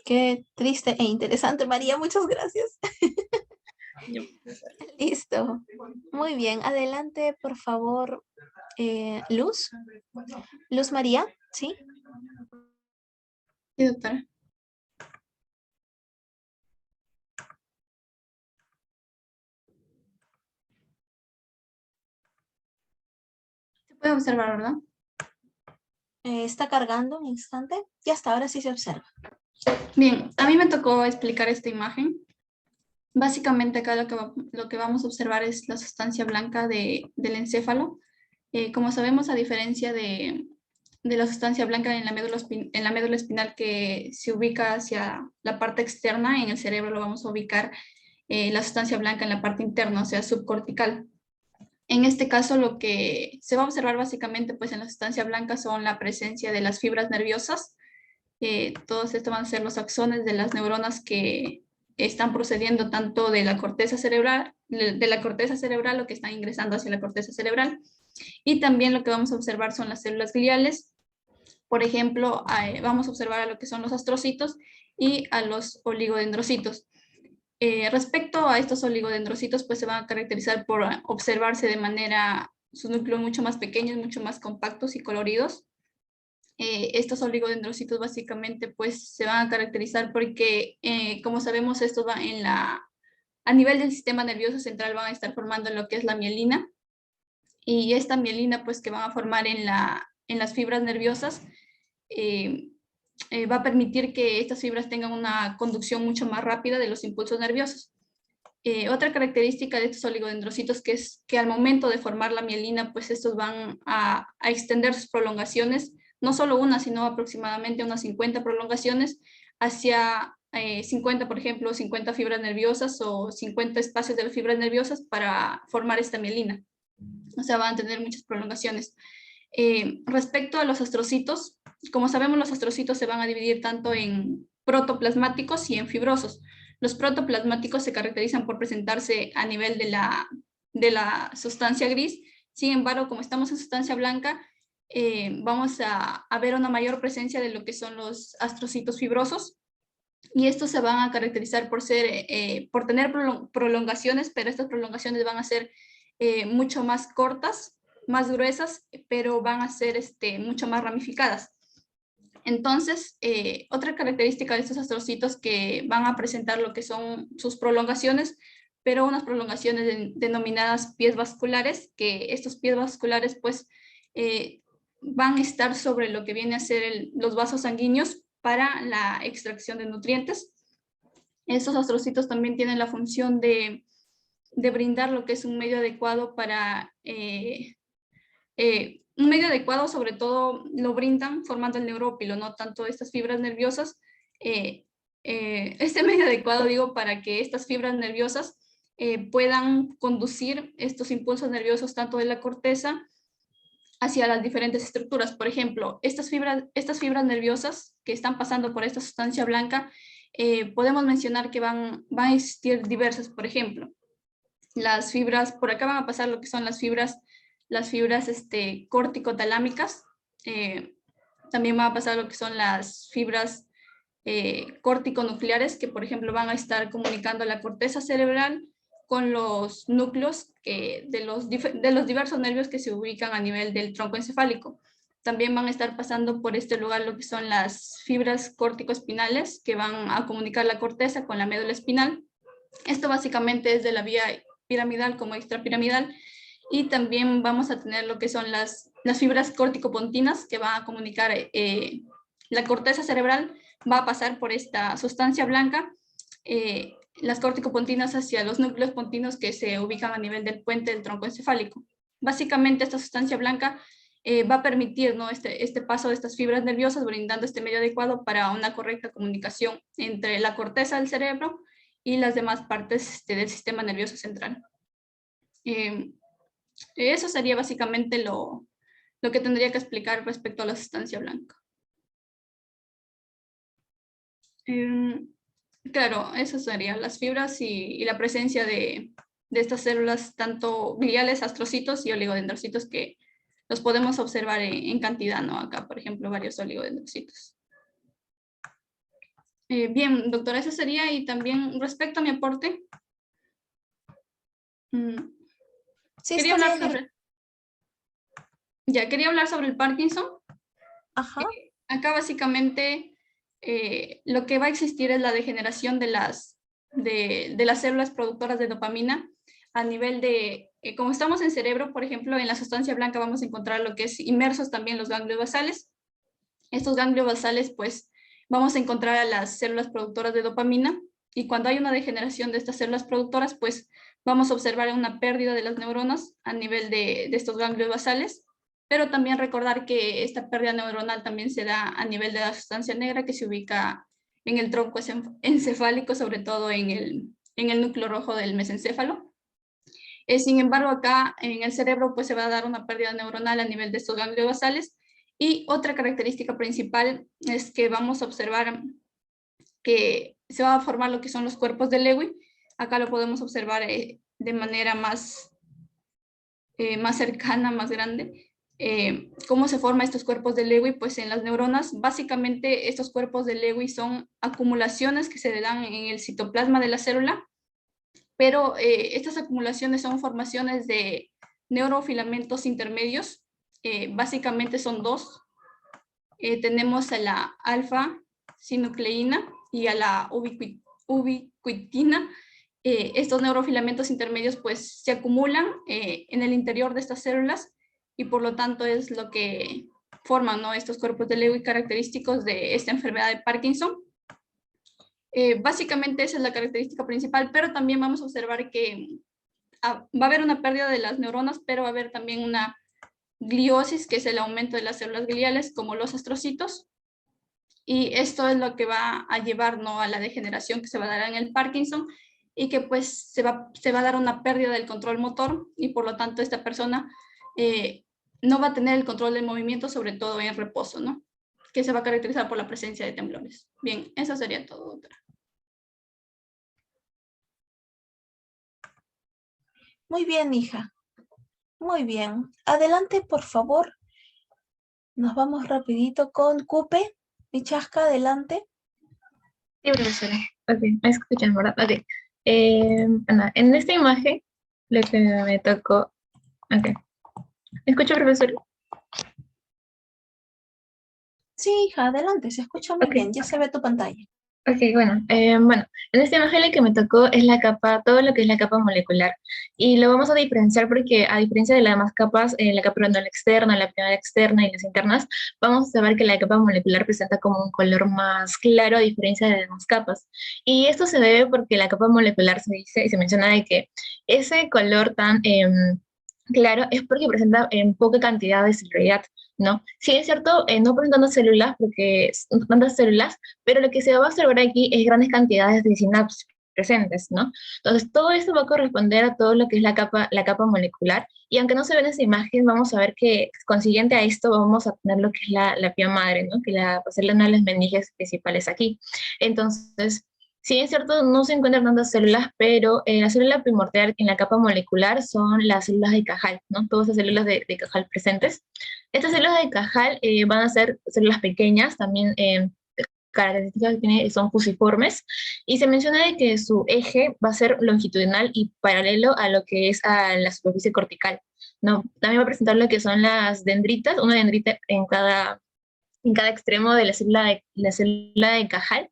Speaker 1: Qué triste e interesante, María. Muchas gracias. Listo. Muy bien. Adelante, por favor, Luz. Luz María, ¿sí?
Speaker 6: Sí, doctora. Se puede observar, ¿verdad?
Speaker 1: Está cargando un instante. Ya hasta ahora sí se observa.
Speaker 6: Bien, a mí me tocó explicar esta imagen. Básicamente acá lo que vamos a observar es la sustancia blanca del encéfalo. Como sabemos, a diferencia de la sustancia blanca en la médula espinal que se ubica hacia la parte externa, en el cerebro lo vamos a ubicar la sustancia blanca en la parte interna, o sea, subcortical. En este caso, lo que se va a observar básicamente pues, en la sustancia blanca son la presencia de las fibras nerviosas. Todos estos van a ser los axones de las neuronas que están procediendo tanto de la corteza cerebral, o que están ingresando hacia la corteza cerebral. Y también lo que vamos a observar son las células gliales. Por ejemplo, vamos a observar a lo que son los astrocitos y a los oligodendrocitos. Respecto a estos oligodendrocitos, pues se van a caracterizar por observarse de manera, sus núcleos mucho más pequeños, mucho más compactos y coloridos. Estos oligodendrocitos básicamente pues se van a caracterizar porque, como sabemos, estos van a nivel del sistema nervioso central van a estar formando lo que es la mielina. Y esta mielina pues que van a formar en las fibras nerviosas, va a permitir que estas fibras tengan una conducción mucho más rápida de los impulsos nerviosos. Otra característica de estos oligodendrocitos que es que al momento de formar la mielina, pues estos van a extender sus prolongaciones, no solo una, sino aproximadamente unas 50 prolongaciones hacia 50, por ejemplo, 50 fibras nerviosas o 50 espacios de las fibras nerviosas para formar esta mielina. O sea, van a tener muchas prolongaciones. Respecto a los astrocitos, como sabemos, los astrocitos se van a dividir tanto en protoplasmáticos y en fibrosos. Los protoplasmáticos se caracterizan por presentarse a nivel de la sustancia gris. Sin embargo, como estamos en sustancia blanca, vamos a ver una mayor presencia de lo que son los astrocitos fibrosos. Y estos se van a caracterizar por tener prolongaciones, pero estas prolongaciones van a ser mucho más cortas, más gruesas, pero van a ser mucho más ramificadas. Entonces, otra característica de estos astrocitos que van a presentar lo que son sus prolongaciones, pero unas prolongaciones denominadas pies vasculares, que estos pies vasculares pues van a estar sobre lo que viene a ser los vasos sanguíneos para la extracción de nutrientes. Estos astrocitos también tienen la función de brindar lo que es un medio adecuado para un medio adecuado, sobre todo lo brindan formando el neurópilo, no tanto estas fibras nerviosas. Este medio adecuado, digo, para que estas fibras nerviosas puedan conducir estos impulsos nerviosos tanto de la corteza hacia las diferentes estructuras. Por ejemplo, estas fibras nerviosas que están pasando por esta sustancia blanca, podemos mencionar que van a existir diversas. Por ejemplo, las fibras, por acá van a pasar lo que son las fibras córtico-talámicas. También va a pasar lo que son las fibras córtico-nucleares, que por ejemplo van a estar comunicando la corteza cerebral con los núcleos de los diversos nervios que se ubican a nivel del tronco encefálico. también van a estar pasando por este lugar lo que son las fibras córtico-espinales que van a comunicar la corteza con la médula espinal. Esto básicamente es de la vía piramidal como extrapiramidal, y también vamos a tener lo que son las fibras córtico-pontinas que van a comunicar la corteza cerebral, va a pasar por esta sustancia blanca, las córtico-pontinas hacia los núcleos pontinos que se ubican a nivel del puente del tronco encefálico. Básicamente esta sustancia blanca va a permitir, ¿no?, este paso de estas fibras nerviosas, brindando este medio adecuado para una correcta comunicación entre la corteza del cerebro y las demás partes del sistema nervioso central. Eso sería básicamente lo que tendría que explicar respecto a la sustancia blanca. Claro, eso sería las fibras y la presencia de estas células, tanto gliales, astrocitos y oligodendrocitos, que los podemos observar en cantidad, ¿no? Acá, por ejemplo, varios oligodendrocitos. Bien, doctora, eso sería. Y también respecto a mi aporte,
Speaker 1: Sí,
Speaker 6: quería
Speaker 1: está
Speaker 6: hablar
Speaker 1: bien.
Speaker 6: sobre... quería hablar sobre el Parkinson.
Speaker 1: Ajá.
Speaker 6: Acá básicamente lo que va a existir es la degeneración de las células productoras de dopamina a nivel de, como estamos en cerebro, por ejemplo, en la sustancia blanca vamos a encontrar lo que es inmersos también los ganglios basales. Estos ganglios basales, pues, vamos a encontrar a las células productoras de dopamina, y cuando hay una degeneración de estas células productoras, pues, vamos a observar una pérdida de las neuronas a nivel de estos ganglios basales. Pero también recordar que esta pérdida neuronal también se da a nivel de la sustancia negra que se ubica en el tronco encefálico, sobre todo en el núcleo rojo del mesencéfalo. Sin embargo, acá en el cerebro pues se va a dar una pérdida neuronal a nivel de estos ganglios basales. Y otra característica principal es que vamos a observar que se va a formar lo que son los cuerpos de Lewy. Acá lo podemos observar de manera más cercana, más grande. ¿Cómo se forman estos cuerpos de Lewy? Pues en las neuronas, básicamente estos cuerpos de Lewy son acumulaciones que se dan en el citoplasma de la célula, pero estas acumulaciones son formaciones de neurofilamentos intermedios. Básicamente son dos. Tenemos a la alfa-sinucleína y a la ubiquitina. Estos neurofilamentos intermedios pues se acumulan en el interior de estas células, y por lo tanto es lo que forman, ¿no?, estos cuerpos de Lewy característicos de esta enfermedad de Parkinson. Básicamente esa es la característica principal, pero también vamos a observar que va a haber una pérdida de las neuronas, pero va a haber también una gliosis, que es el aumento de las células gliales como los astrocitos, y esto es lo que va a llevar, ¿no?, a la degeneración que se va a dar en el Parkinson, y que pues se va a dar una pérdida del control motor, y por lo tanto esta persona no va a tener el control del movimiento, sobre todo en reposo, ¿no?, que se va a caracterizar por la presencia de temblores. Bien, eso sería todo, doctora.
Speaker 1: Muy bien, hija. Muy bien. Adelante, por favor. Nos vamos rapidito con Cupe. Michasca, adelante.
Speaker 7: Sí, profesora. Ok, me escuchan, ¿verdad? Ok. En esta imagen, lo que me tocó... Ok. ¿Me escucha, profesor?
Speaker 1: Sí, hija, adelante. Se escucha muy
Speaker 7: Ok.
Speaker 1: bien. Ya se ve tu pantalla.
Speaker 7: Ok, bueno, en esta imagen lo que me tocó es la capa, todo lo que es la capa molecular, y lo vamos a diferenciar porque a diferencia de las demás capas, la capa frontal externa, la piramidal externa y las internas, vamos a saber que la capa molecular presenta como un color más claro a diferencia de las demás capas, y esto se debe porque la capa molecular se dice y se menciona de que ese color tan claro es porque presenta en poca cantidad de celularidad, ¿no? Sí, es cierto, no presentando células, porque tantas células, pero lo que se va a observar aquí es grandes cantidades de sinapsis presentes, ¿no? Entonces, todo esto va a corresponder a todo lo que es la capa molecular, y aunque no se ve en esa imagen, vamos a ver que consiguiente a esto vamos a tener lo que es la pía madre, ¿no? Que va a ser una de las meninges principales aquí. Entonces, sí, es cierto, no se encuentran tantas células, pero la célula primordial en la capa molecular son las células de Cajal, ¿no? Todas esas células de Cajal presentes. Estas células de Cajal van a ser células pequeñas, también características que tiene son fusiformes, y se menciona de que su eje va a ser longitudinal y paralelo a lo que es a la superficie cortical, ¿no? También va a presentar lo que son las dendritas, una dendrita en cada extremo de la célula de Cajal,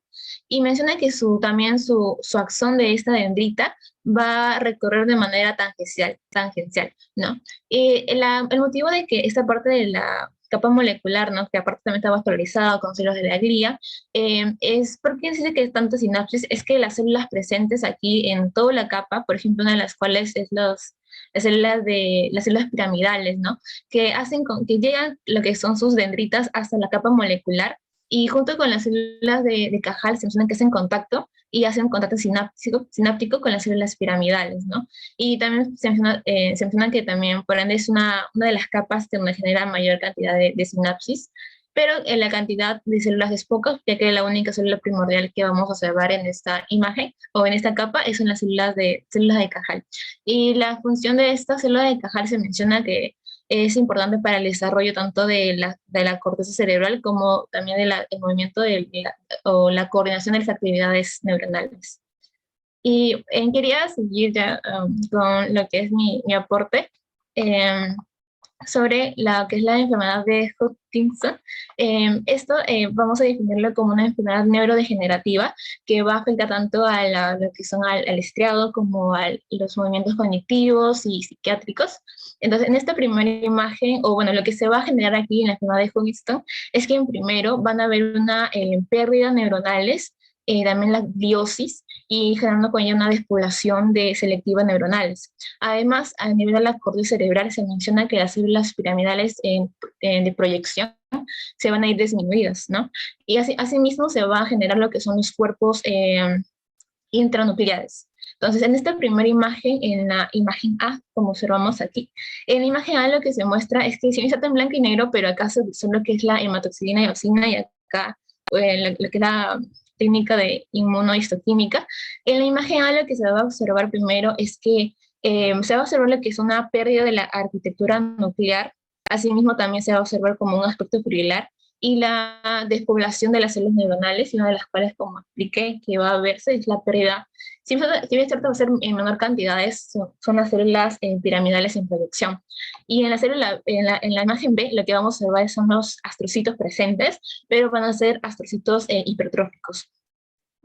Speaker 7: y menciona que también su axón de esta dendrita va a recorrer de manera tangencial, ¿no? El motivo de que esta parte de la capa molecular, ¿no? Que aparte también está vascularizada con células de la glía, es porque dice que es tanta sinapsis, es que las células presentes aquí en toda la capa, por ejemplo, una de las cuales es las células piramidales, ¿no? Que hacen que llegan lo que son sus dendritas hasta la capa molecular, y junto con las células de Cajal se mencionan que hacen contacto y hacen contacto sináptico con las células piramidales, ¿no? Y también se menciona que también, por ende, es una de las capas donde genera mayor cantidad de sinapsis, pero en la cantidad de células es poca, ya que la única célula primordial que vamos a observar en esta imagen o en esta capa son las células de Cajal. Y la función de esta célula de Cajal se menciona que es importante para el desarrollo tanto de la corteza cerebral como también del movimiento o la coordinación de las actividades neuronales. Y quería seguir ya con lo que es mi aporte sobre lo que es la enfermedad de Hutchinson. Esto vamos a definirlo como una enfermedad neurodegenerativa que va a afectar tanto a lo que son al estriado como a los movimientos cognitivos y psiquiátricos. Entonces, en esta primera imagen, o bueno, lo que se va a generar aquí en la enfermedad de Huntington es que en primero van a haber una pérdida neuronales, también la gliosis, y generando con ella una despoblación selectiva neuronales. Además, a nivel de la corteza cerebral se menciona que las células piramidales de proyección se van a ir disminuidas, ¿no? Y asimismo se va a generar lo que son los cuerpos intranucleares. Entonces, en esta primera imagen, en la imagen A, como observamos aquí, en la imagen A lo que se muestra es que si está en blanco y negro, pero acá son lo que es la hematoxilina y eosina, y acá lo que es la técnica de inmunohistoquímica. En la imagen A lo que se va a observar primero es que se va a observar lo que es una pérdida de la arquitectura nuclear, asimismo también se va a observar como un aspecto fibrilar, y la despoblación de las células neuronales, y una de las cuales, como expliqué, que va a verse es la pérdida. Si bien es cierto, va a ser en menor cantidades, son las células piramidales en proyección. Y en la imagen B, lo que vamos a observar son los astrocitos presentes, pero van a ser astrocitos hipertróficos.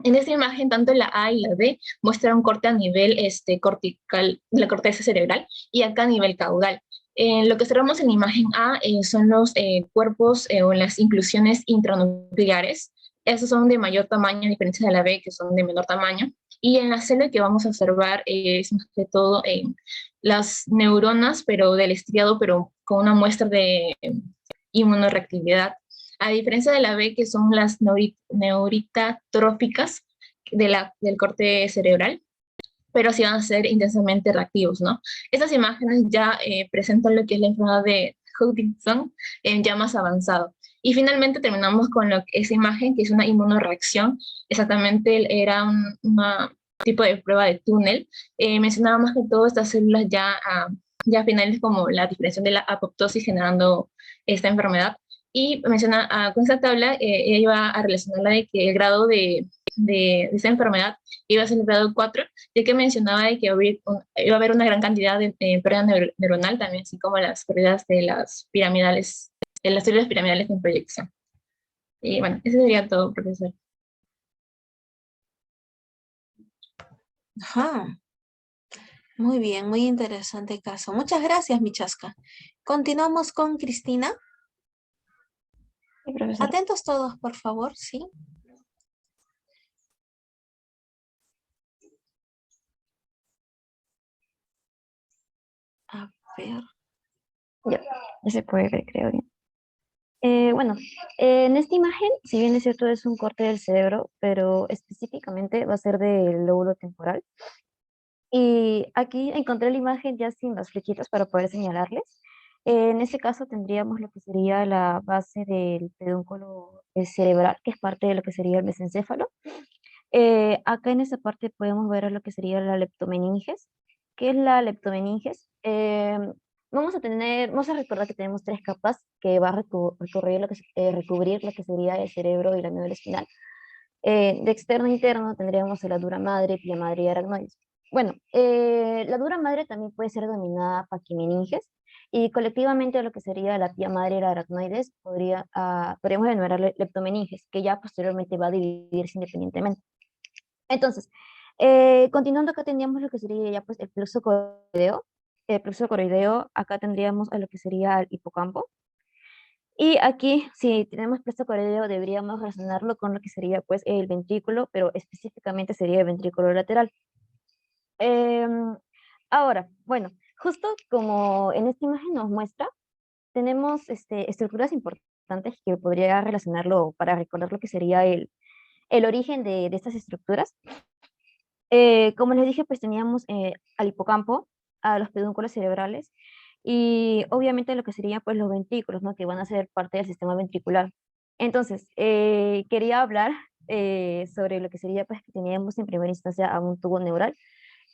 Speaker 7: En esta imagen, tanto la A y la B muestran un corte a nivel cortical de la corteza cerebral, y acá a nivel caudal. Lo que observamos en la imagen A son los cuerpos o las inclusiones intranucleares. Esos son de mayor tamaño, a diferencia de la B, que son de menor tamaño. Y en la célula que vamos a observar es más que todo las neuronas, pero del estriado, pero con una muestra de inmunoreactividad. A diferencia de la B, que son las neuritas tróficas del corte cerebral, pero sí van a ser intensamente reactivos, ¿no? Estas imágenes ya presentan lo que es la enfermedad de Huntington ya más avanzado. Y finalmente terminamos con esa imagen, que es una inmunoreacción. Exactamente era un tipo de prueba de túnel. Mencionaba más que todo estas células ya finales, como la diferenciación de la apoptosis generando esta enfermedad. Y menciona, con esta tabla, ella iba a relacionarla de que el grado de esta enfermedad iba a ser el grado 4, ya que mencionaba de que iba a haber una gran cantidad de pérdida neuronal también, así como las pérdidas de las piramidales, de las células piramidales en proyección. Y bueno, eso sería todo, profesor.
Speaker 1: Ajá. Muy bien, muy interesante caso. Muchas gracias, mi chasca. Continuamos con Cristina.
Speaker 4: Sí, profesora.
Speaker 1: Atentos todos, por favor, ¿sí? A ver.
Speaker 4: Ya se puede ver, creo. Bueno, en esta imagen, si bien es cierto, es un corte del cerebro, pero específicamente va a ser del lóbulo temporal. Y aquí encontré la imagen ya sin las flechitas para poder señalarles. En este caso tendríamos lo que sería la base del pedúnculo cerebral, que es parte de lo que sería el mesencéfalo. Acá en esa parte podemos ver lo que sería la leptomeninges. ¿Qué es la leptomeninges? vamos a recordar que tenemos tres capas que va a recubrir lo que sería el cerebro y la médula espinal. De externo a interno tendríamos la dura madre, pia madre y aracnoides. Bueno, la dura madre también puede ser denominada paquimeninges, y colectivamente lo que sería la pia madre y la aracnoides podríamos denominar leptomeninges, que ya posteriormente va a dividirse independientemente. Entonces, continuando, acá tendríamos lo que sería ya pues el plexo coroideo. El plexo coroideo, acá tendríamos a lo que sería el hipocampo. Y aquí, si tenemos plexo coroideo, deberíamos relacionarlo con lo que sería pues el ventrículo, pero específicamente sería el ventrículo lateral. Ahora, bueno, justo como en esta imagen nos muestra, tenemos estructuras importantes que podría relacionarlo para recordar lo que sería el origen de estas estructuras. Como les dije, pues teníamos al hipocampo, a los pedúnculos cerebrales y obviamente lo que serían pues los ventrículos, ¿no? Que van a ser parte del sistema ventricular. Entonces, quería hablar sobre lo que sería pues que teníamos en primera instancia a un tubo neural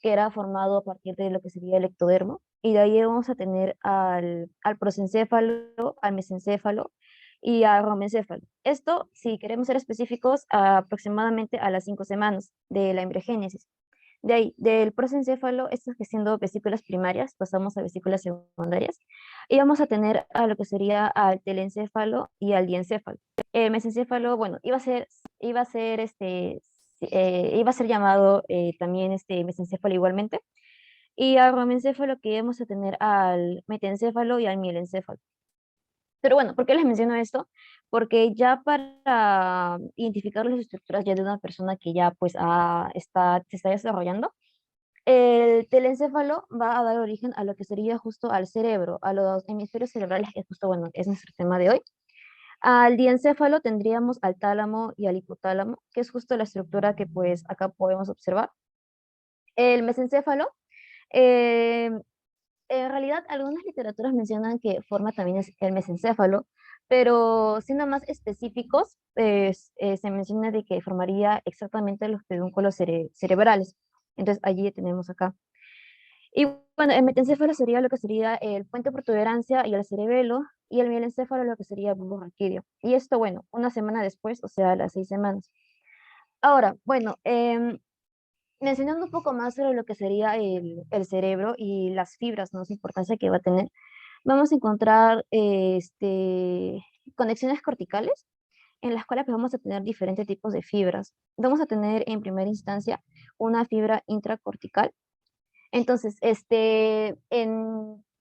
Speaker 4: que era formado a partir de lo que sería el ectodermo, y de ahí vamos a tener al prosencéfalo, al mesencéfalo y al romencéfalo. Esto, si queremos ser específicos, aproximadamente a las 5 semanas de la embriogénesis. De ahí, del prosencéfalo, esto que siendo vesículas primarias, pasamos a vesículas secundarias, y vamos a tener a lo que sería al telencéfalo y al diencéfalo. El mesencéfalo, bueno, iba a ser llamado también mesencéfalo igualmente, y al romencéfalo que íbamos a tener al metencéfalo y al mielencéfalo. Pero bueno, ¿por qué les menciono esto? Porque ya para identificar las estructuras ya de una persona que ya pues se está desarrollando, el telencéfalo va a dar origen a lo que sería justo al cerebro, a los hemisferios cerebrales, que justo, bueno, es nuestro tema de hoy. Al diencéfalo tendríamos al tálamo y al hipotálamo, que es justo la estructura que pues acá podemos observar. El mesencéfalo, eh, en realidad algunas literaturas mencionan que forma también es el mesencéfalo, pero siendo más específicos, se menciona de que formaría exactamente los pedúnculos cerebrales. Entonces allí tenemos acá. Y bueno, el metencéfalo sería lo que sería el puente protuberancia y el cerebelo, y el mielencéfalo lo que sería el bulbo raquídeo. Y esto, bueno, una semana después, o sea, las 6 semanas. Ahora, bueno, mencionando un poco más sobre lo que sería el cerebro y las fibras, ¿no? Su importancia que va a tener, vamos a encontrar conexiones corticales en las cuales pues, vamos a tener diferentes tipos de fibras. Vamos a tener en primera instancia una fibra intracortical. Entonces,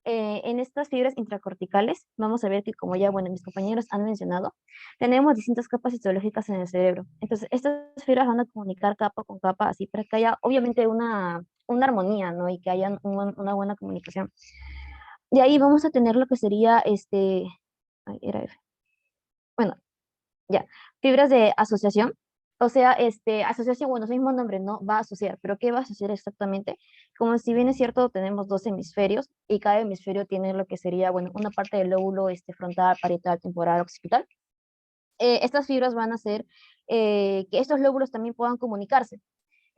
Speaker 4: en estas fibras intracorticales, vamos a ver que como ya, bueno, mis compañeros han mencionado, tenemos distintas capas histológicas en el cerebro. Entonces, estas fibras van a comunicar capa con capa, así para que haya, obviamente, una armonía, ¿no? Y que haya una buena comunicación. De ahí vamos a tener lo que sería, ay, era F. Bueno, ya, fibras de asociación. O sea, asociación, bueno, su mismo nombre, ¿no? Va a asociar, pero ¿qué va a asociar exactamente? Como si bien es cierto, tenemos dos hemisferios y cada hemisferio tiene lo que sería, bueno, una parte del lóbulo frontal, parietal, temporal, occipital. Estas fibras van a hacer que estos lóbulos también puedan comunicarse.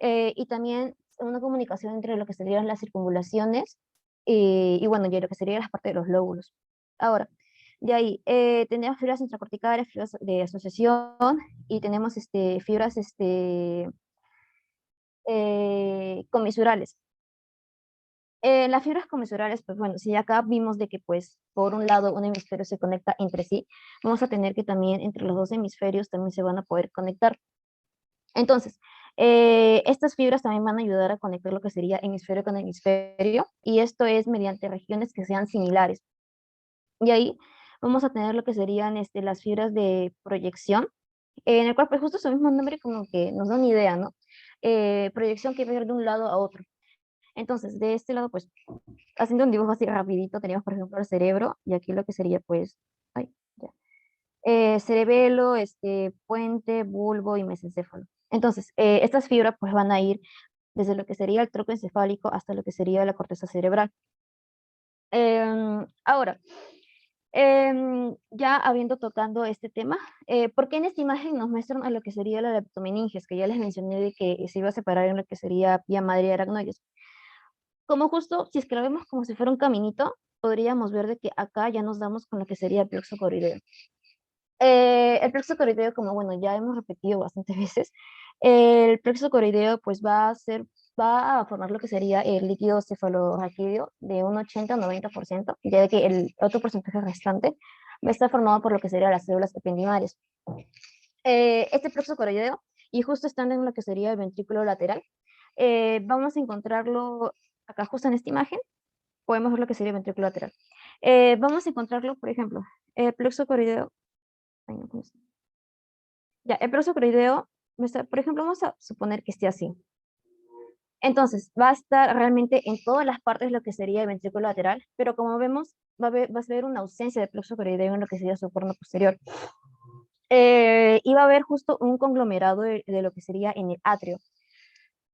Speaker 4: Y también una comunicación entre lo que serían las circunvalaciones y bueno, ya lo que serían las partes de los lóbulos. Ahora, de ahí, tenemos fibras intracorticales, fibras de asociación, y tenemos fibras comisurales. Las fibras comisurales, pues bueno, si acá vimos de que pues por un lado un hemisferio se conecta entre sí, vamos a tener que también entre los dos hemisferios también se van a poder conectar. Entonces, estas fibras también van a ayudar a conectar lo que sería hemisferio con hemisferio, y esto es mediante regiones que sean similares. Y ahí vamos a tener lo que serían las fibras de proyección, en el cual pues justo su mismo nombre como que nos da una idea, ¿no? Proyección que va a ir de un lado a otro. Entonces, de este lado, pues, haciendo un dibujo así rapidito, teníamos, por ejemplo, el cerebro, y aquí lo que sería, pues, ay, ya. Cerebelo, puente, bulbo y mesencéfalo. Entonces, estas fibras, pues, van a ir desde lo que sería el tronco encefálico hasta lo que sería la corteza cerebral. Ahora, ya habiendo tocado este tema, ¿por qué en esta imagen nos muestran a lo que sería la leptomeninges, que ya les mencioné de que se iba a separar en lo que sería pia madre y aracnoides? Como justo, si es que lo vemos como si fuera un caminito, podríamos ver de que acá ya nos damos con lo que sería el plexo coroideo. El plexo coroideo, como bueno, ya hemos repetido bastantes veces, el plexo coroideo pues va a formar lo que sería el líquido cefalorraquídeo de un 80 a 90%, ya que el otro porcentaje restante va a estar formado por lo que serían las células ependimarias. Este plexo coroideo, y justo estando en lo que sería el ventrículo lateral, vamos a encontrarlo acá justo en esta imagen, podemos ver lo que sería el ventrículo lateral. Vamos a encontrarlo, por ejemplo, el plexo coroideo. Ay, no, ¿cómo está? Ya, el plexo coroideo, por ejemplo, vamos a suponer que esté así. Entonces, va a estar realmente en todas las partes lo que sería el ventrículo lateral, pero como vemos, va a haber una ausencia de plexo coroideo en lo que sería su cuerno posterior. Y va a haber justo un conglomerado de lo que sería en el atrio.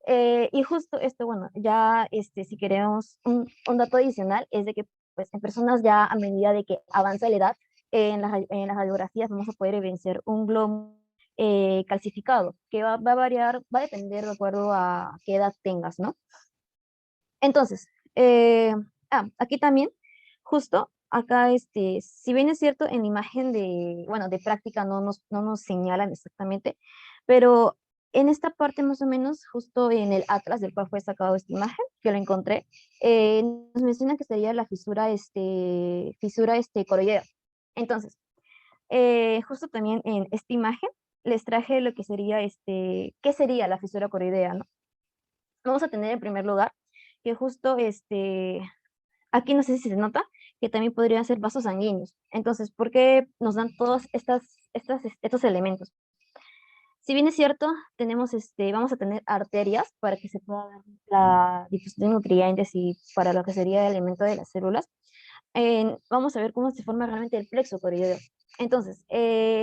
Speaker 4: Y justo esto, bueno, ya si queremos un dato adicional, es de que pues, en personas ya a medida de que avanza la edad, en las radiografías vamos a poder evidenciar un glomo calcificado, que va a variar, va a depender de acuerdo a qué edad tengas, ¿no? Entonces, aquí también, justo acá, si bien es cierto, en la imagen de, bueno, de práctica no nos señalan exactamente, pero en esta parte más o menos, justo en el atlas del cual fue sacado esta imagen, que lo encontré, nos menciona que sería la fisura coroidea. Entonces, justo también en esta imagen les traje lo que sería, ¿qué sería la fisura coroidea, no? Vamos a tener en primer lugar que justo aquí no sé si se nota, que también podrían ser vasos sanguíneos. Entonces, ¿por qué nos dan todos estos elementos? Si bien es cierto, vamos a tener arterias para que se pueda dar la difusión de nutrientes y para lo que sería el alimento de las células. Vamos a ver cómo se forma realmente el plexo coroideo. Entonces,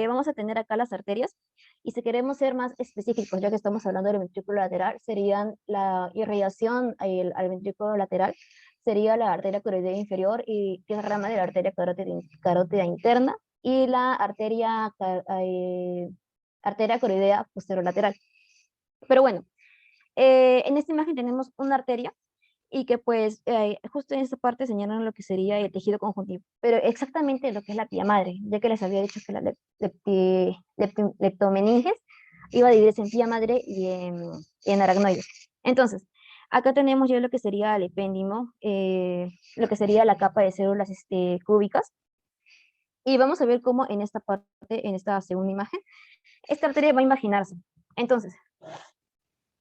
Speaker 4: vamos a tener acá las arterias, y si queremos ser más específicos, ya que estamos hablando del ventrículo lateral, serían la irradiación al ventrículo lateral, sería la arteria coroidea inferior, y que es rama de la arteria carótida interna, y la arteria coroidea posterolateral. Pero bueno, en esta imagen tenemos una arteria, y que pues justo en esta parte señalan lo que sería el tejido conjuntivo, pero exactamente lo que es la pía madre, ya que les había dicho que la leptomeninges iba a dividirse en pía madre y en aracnoides. Entonces, acá tenemos ya lo que sería el epéndimo, lo que sería la capa de células cúbicas, y vamos a ver cómo en esta parte, en esta segunda imagen, esta arteria va a imaginarse. Entonces,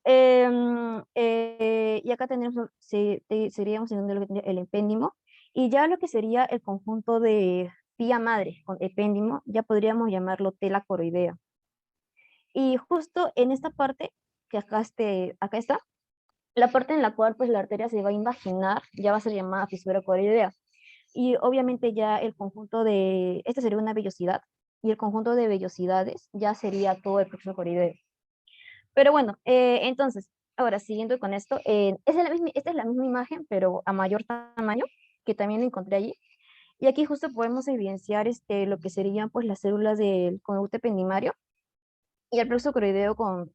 Speaker 4: y acá tenemos, seríamos en donde lo que tendría el epéndimo, y ya lo que sería el conjunto de pía madre con epéndimo, ya podríamos llamarlo tela coroidea. Y justo en esta parte, que acá está, la parte en la cual pues la arteria se va a imaginar, ya va a ser llamada fisura coroidea. Y obviamente ya el conjunto esta sería una vellosidad, y el conjunto de vellosidades ya sería todo el plexo coroideo. Pero bueno, entonces, ahora siguiendo con esto, esta es la misma imagen, pero a mayor tamaño, que también la encontré allí. Y aquí justo podemos evidenciar lo que serían pues las células del conducto ependimario y el plexo coroideo con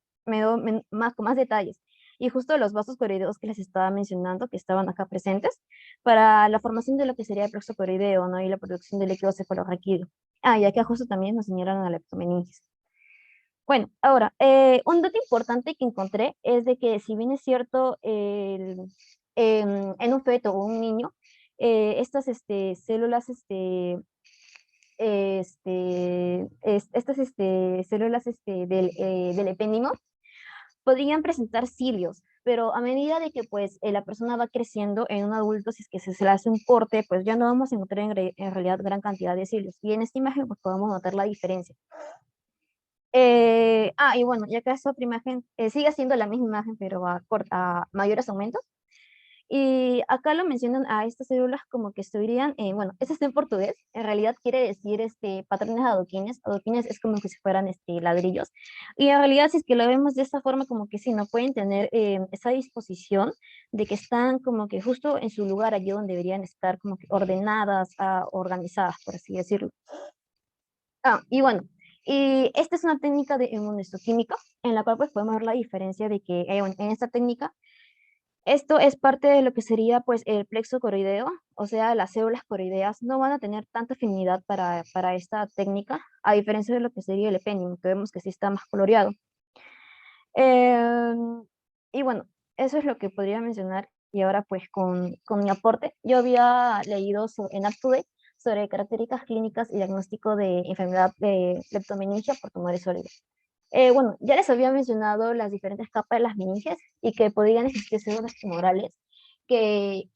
Speaker 4: más detalles. Y justo los vasos coroideos que les estaba mencionando, que estaban acá presentes, para la formación de lo que sería el plexo coroideo, ¿no? Y la producción del líquido cefalorraquídeo. Y acá justo también nos señalan a la leptomeninges. Bueno, ahora, un dato importante que encontré es de que si bien es cierto, en un feto o un niño, estas células, células del epéndimo podrían presentar cilios, pero a medida de que pues la persona va creciendo en un adulto, si es que se le hace un corte, pues ya no vamos a encontrar en realidad gran cantidad de cilios. Y en esta imagen pues podemos notar la diferencia. Y bueno, ya que esta otra imagen sigue siendo la misma imagen, pero a mayores aumentos. Y acá lo mencionan a estas células como que estuvieran, bueno, eso está en portugués, en realidad quiere decir patrones adoquines. Adoquines es como que si fueran ladrillos. Y en realidad, si es que lo vemos de esta forma, como que sí, no pueden tener esa disposición de que están como que justo en su lugar, allí donde deberían estar como que ordenadas, organizadas, por así decirlo. Y bueno, y esta es una técnica de inmunohistoquímica en la cual pues podemos ver la diferencia de que en esta técnica Esto es parte de lo que sería pues el plexo coroideo, o sea, las células coroideas no van a tener tanta afinidad para esta técnica, a diferencia de lo que sería el epénimo, que vemos que sí está más coloreado. Y bueno, eso es lo que podría mencionar. Y ahora pues con mi aporte, yo había leído en UpToDate sobre características clínicas y diagnóstico de enfermedad de leptomeningia por tumores sólidos. Bueno, ya les había mencionado las diferentes capas de las meninges y que podrían existir células tumorales que,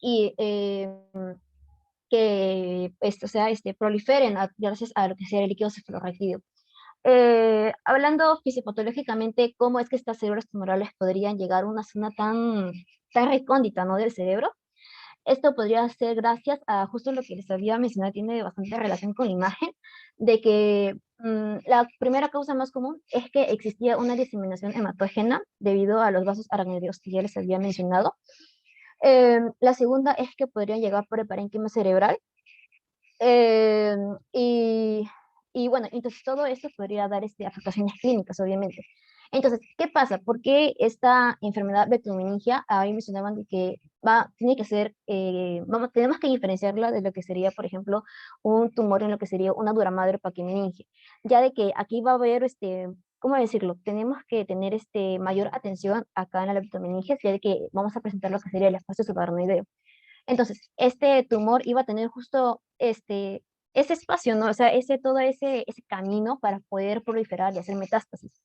Speaker 4: o sea, proliferen gracias a lo que sea el líquido cefalorraquídeo. Hablando fisiopatológicamente, ¿cómo es que estas células tumorales podrían llegar a una zona tan recóndita, ¿no?, del cerebro? Esto podría ser gracias a justo lo que les había mencionado, tiene bastante relación con la imagen, de que la primera causa más común es que existía una diseminación hematógena debido a los vasos aracnoideos que ya les había mencionado. La segunda es que podrían llegar por el parénquima cerebral. Eh, y, y bueno, entonces todo esto podría dar afectaciones clínicas, obviamente. Entonces, ¿qué pasa? ¿Por qué esta enfermedad leptomeningia? Ahí mencionaban de que tiene que ser, tenemos que diferenciarla de lo que sería, por ejemplo, un tumor en lo que sería una dura madre paquimeningia, ya de que aquí va a haber, ¿cómo decirlo? Tenemos que tener mayor atención acá en la leptomeningia, ya de que vamos a presentar lo que sería el espacio subaracnoideo. Entonces, este tumor iba a tener justo ese espacio, ¿no? O sea, todo ese camino para poder proliferar y hacer metástasis.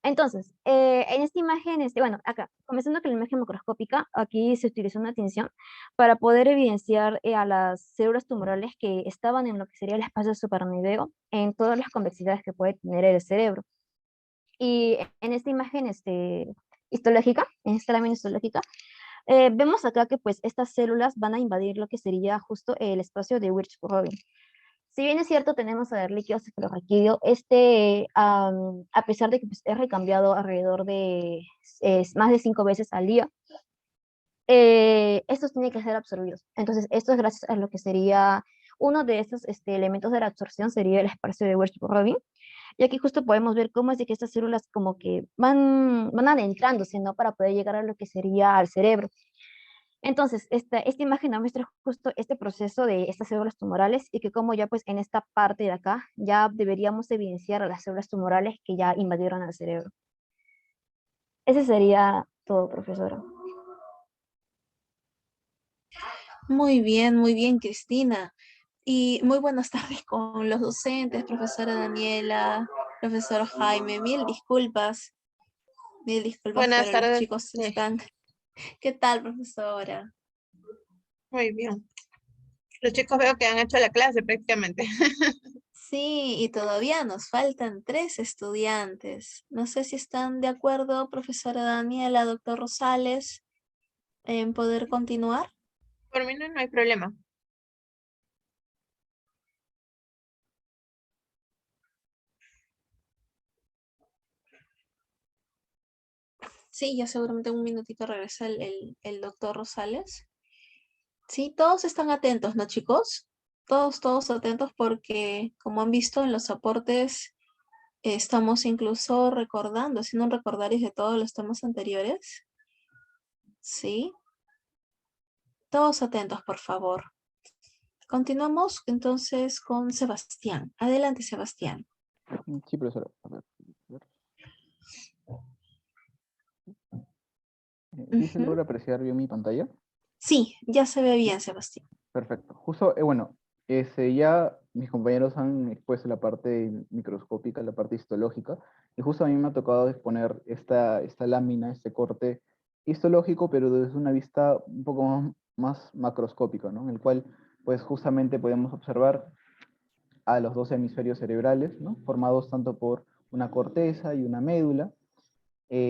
Speaker 4: Entonces, en esta imagen, bueno, acá, comenzando con la imagen macroscópica, aquí se utilizó una tinción para poder evidenciar a las células tumorales que estaban en lo que sería el espacio subaracnoideo en todas las convexidades que puede tener el cerebro. Y en esta imagen histológica, en esta lámina histológica, vemos acá que pues estas células van a invadir lo que sería justo el espacio de Wirch-Robin. Si bien es cierto, tenemos el líquido cefalorraquídeo, a pesar de que pues, es recambiado alrededor de más de 5 veces al día, estos tienen que ser absorbidos. Entonces, esto es gracias a lo que sería uno de estos elementos de la absorción, sería el espacio de Wirch-Robin. Y aquí justo podemos ver cómo es de que estas células como que van adentrándose, ¿no? Para poder llegar a lo que sería al cerebro. Entonces, esta imagen nos muestra justo este proceso de estas células tumorales y que como ya pues en esta parte de acá ya deberíamos evidenciar a las células tumorales que ya invadieron al cerebro. Ese sería todo, profesora.
Speaker 1: Muy bien, Cristina. Y muy buenas tardes con los docentes, profesora Daniela, profesor Jaime. Mil disculpas,
Speaker 8: Buenas
Speaker 1: pero los
Speaker 8: tardes.
Speaker 1: chicos están... ¿Qué tal, profesora?
Speaker 8: Muy bien. Los chicos veo que han hecho la clase prácticamente.
Speaker 1: Sí, y todavía nos faltan 3 estudiantes. No sé si están de acuerdo, profesora Daniela, doctor Rosales, en poder continuar.
Speaker 8: Por mí no hay problema.
Speaker 1: Sí, ya seguramente en un minutito regresa el doctor Rosales. Sí, todos están atentos, ¿no, chicos? Todos atentos porque, como han visto en los aportes, estamos incluso recordando, haciendo un recordaris de todos los temas anteriores. Sí. Todos atentos, por favor. Continuamos entonces con Sebastián. Adelante, Sebastián.
Speaker 3: Sí, profesora. A ver. ¿Sí se logra apreciar bien mi pantalla?
Speaker 1: Sí, ya se ve bien, Sebastián.
Speaker 3: Perfecto. Justo, bueno, ya mis compañeros han expuesto la parte microscópica, la parte histológica, y justo a mí me ha tocado exponer esta lámina, este corte histológico, pero desde una vista un poco más macroscópica, ¿no? En el cual, pues justamente podemos observar a los 2 hemisferios cerebrales, ¿no? Formados tanto por una corteza y una médula.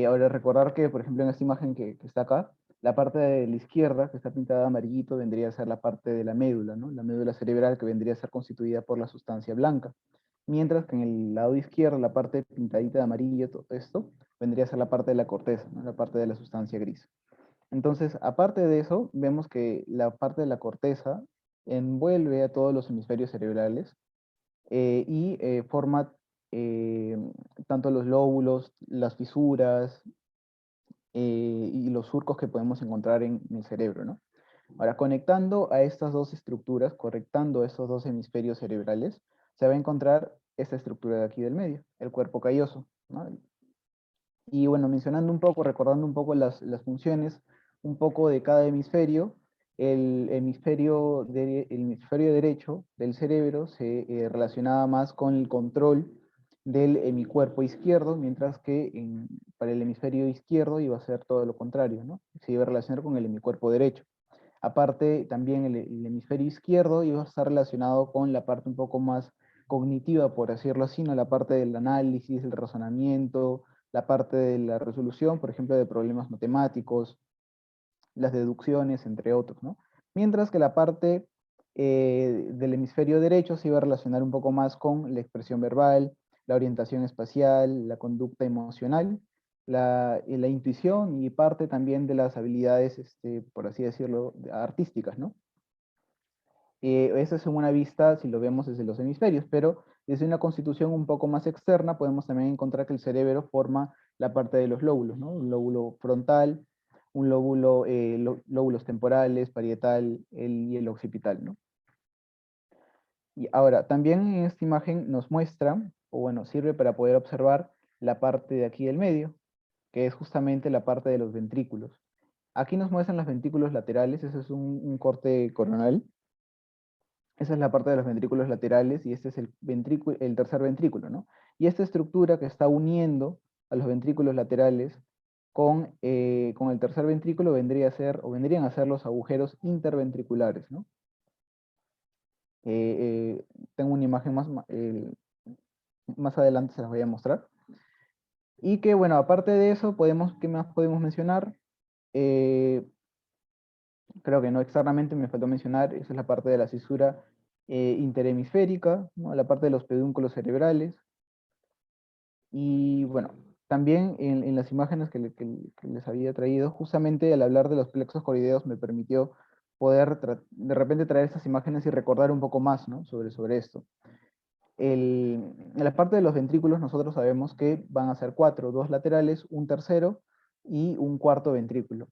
Speaker 3: Ahora recordar que, por ejemplo, en esta imagen que está acá, la parte de la izquierda, que está pintada de amarillito, vendría a ser la parte de la médula, ¿no? La médula cerebral, que vendría a ser constituida por la sustancia blanca. Mientras que en el lado izquierdo, la parte pintadita de amarillo, todo esto, vendría a ser la parte de la corteza, ¿no? La parte de la sustancia gris. Entonces, aparte de eso, vemos que la parte de la corteza envuelve a todos los hemisferios cerebrales y forma tanto los lóbulos, las fisuras, y los surcos que podemos encontrar en el cerebro, ¿no? Ahora, conectando a estas dos estructuras, conectando esos dos hemisferios cerebrales, se va a encontrar esta estructura de aquí del medio, el cuerpo calloso, ¿no? Y bueno, mencionando un poco, recordando un poco las funciones, un poco de cada hemisferio, el hemisferio derecho del cerebro se relacionaba más con el control del hemicuerpo izquierdo, mientras que para el hemisferio izquierdo iba a ser todo lo contrario, ¿no? Se iba a relacionar con el hemicuerpo derecho. Aparte, también el hemisferio izquierdo iba a estar relacionado con la parte un poco más cognitiva, por decirlo así, ¿no? La parte del análisis, el razonamiento, la parte de la resolución, por ejemplo, de problemas matemáticos, las deducciones, entre otros, ¿no? Mientras que la parte del hemisferio derecho se iba a relacionar un poco más con la expresión verbal, la orientación espacial, la conducta emocional, la intuición y parte también de las habilidades, por así decirlo, artísticas, ¿no? Eso es en una vista si lo vemos desde los hemisferios, pero desde una constitución un poco más externa podemos también encontrar que el cerebro forma la parte de los lóbulos, ¿no? Un lóbulo frontal, un lóbulo, lóbulos temporales, parietal y el occipital, ¿no? Y ahora, también en esta imagen nos muestra, o bueno, sirve para poder observar la parte de aquí del medio, que es justamente la parte de los ventrículos. Aquí nos muestran los ventrículos laterales, ese es un corte coronal. Esa es la parte de los ventrículos laterales y este es el tercer ventrículo, ¿no? Y esta estructura que está uniendo a los ventrículos laterales con el tercer ventrículo vendrían a ser los agujeros interventriculares, ¿no? Tengo una imagen más adelante, se las voy a mostrar. Y que, bueno, aparte de eso, ¿qué más podemos mencionar? Creo que no externamente me faltó mencionar, esa es la parte de la cisura interhemisférica, ¿no? La parte de los pedúnculos cerebrales. Y bueno, también en las imágenes que les había traído, justamente al hablar de los plexos corideos me permitió poder de repente traer estas imágenes y recordar un poco más, ¿no? sobre esto. En la parte de los ventrículos nosotros sabemos que van a ser 4, 2 laterales, un tercero y un cuarto ventrículo.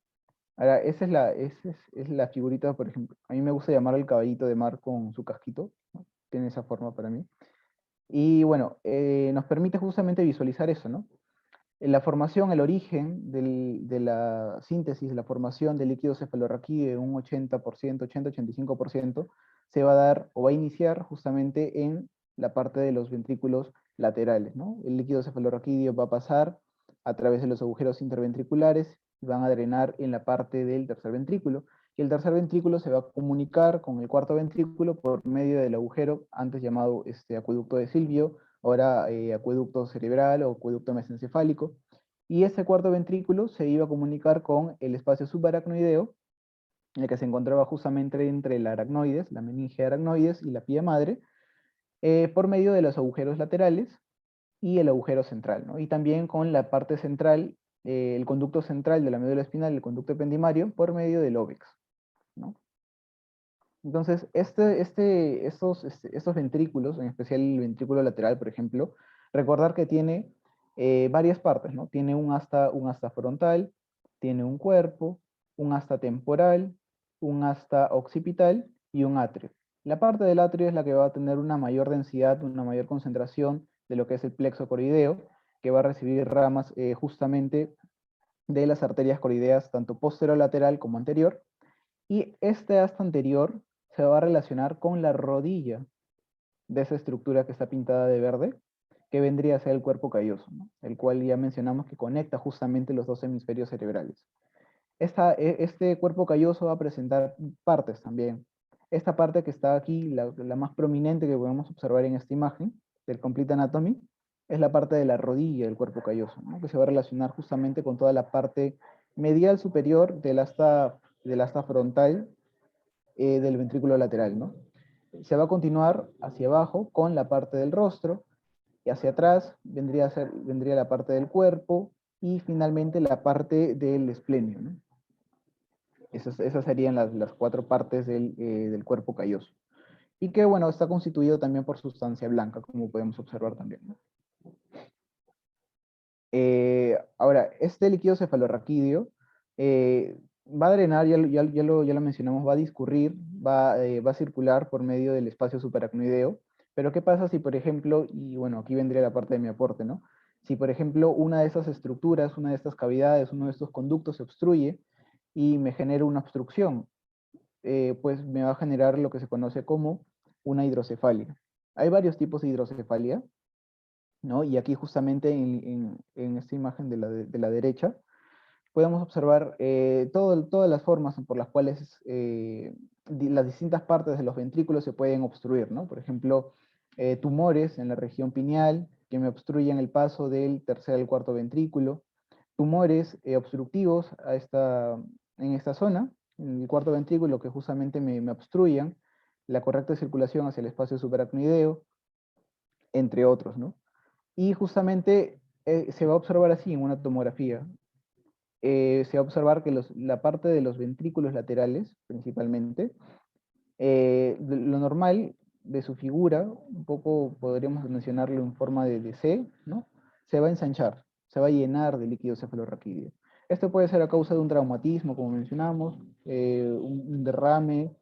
Speaker 3: Ahora, esa es la figurita, por ejemplo. A mí me gusta llamar al caballito de mar con su casquito, ¿no? Tiene esa forma para mí. Y bueno, nos permite justamente visualizar eso, ¿no? La formación, el origen de la síntesis, la formación del líquido cefalorraquídeo en un 80%, 80-85%, se va a dar o va a iniciar justamente en la parte de los ventrículos laterales, ¿no? El líquido cefalorraquídeo va a pasar a través de los agujeros interventriculares y van a drenar en la parte del tercer ventrículo. Y el tercer ventrículo se va a comunicar con el cuarto ventrículo por medio del agujero antes llamado acueducto de Silvio, ahora acueducto cerebral o acueducto mesencefálico, y ese cuarto ventrículo se iba a comunicar con el espacio subaracnoideo, en el que se encontraba justamente entre la aracnoides, la meninge aracnoides y la pía madre, por medio de los agujeros laterales y el agujero central, ¿no? Y también con la parte central, el conducto central de la médula espinal, el conducto ependimario, por medio del óvex, ¿no? Entonces, estos ventrículos, en especial el ventrículo lateral, por ejemplo, recordar que tiene varias partes, ¿no? Tiene un asta frontal, tiene un cuerpo, un asta temporal, un asta occipital y un atrio. La parte del atrio es la que va a tener una mayor densidad, una mayor concentración de lo que es el plexo coroideo, que va a recibir ramas justamente de las arterias coroideas, tanto posterolateral como anterior, y este asta anterior se va a relacionar con la rodilla de esa estructura que está pintada de verde, que vendría a ser el cuerpo calloso, ¿no? El cual ya mencionamos que conecta justamente los dos hemisferios cerebrales. Este cuerpo calloso va a presentar partes también. Esta parte que está aquí, la más prominente que podemos observar en esta imagen, del Complete Anatomy, es la parte de la rodilla del cuerpo calloso, ¿no? Que se va a relacionar justamente con toda la parte medial superior del asta frontal del ventrículo lateral, ¿no? Se va a continuar hacia abajo con la parte del rostro, y hacia atrás vendría la parte del cuerpo, y finalmente la parte del esplenio, ¿no? Esas serían las 4 partes del cuerpo calloso. Y que, bueno, está constituido también por sustancia blanca, como podemos observar también, ¿no? Ahora, este líquido cefalorraquídeo va a drenar, ya lo mencionamos, va a discurrir, va a circular por medio del espacio subaracnoideo. Pero ¿qué pasa si, por ejemplo, y bueno, aquí vendría la parte de mi aporte, ¿no? Si, por ejemplo, una de esas estructuras, una de estas cavidades, uno de estos conductos se obstruye y me genera una obstrucción, pues me va a generar lo que se conoce como una hidrocefalia. Hay varios tipos de hidrocefalia, ¿no? Y aquí justamente en esta imagen de la derecha, podemos observar todas las formas por las cuales las distintas partes de los ventrículos se pueden obstruir, ¿no? Por ejemplo, tumores en la región pineal que me obstruyen el paso del tercer al cuarto ventrículo, tumores obstructivos en esta zona, en el cuarto ventrículo, que justamente me obstruyan la correcta circulación hacia el espacio subaracnoideo, entre otros, ¿no? Y justamente se va a observar así en una tomografía. Se va a observar que la parte de los ventrículos laterales, principalmente, lo normal de su figura, un poco podríamos mencionarlo en forma de C, ¿no? Se va a ensanchar, se va a llenar de líquido cefalorraquídeo. Esto puede ser a causa de un traumatismo, como mencionamos, eh, un derrame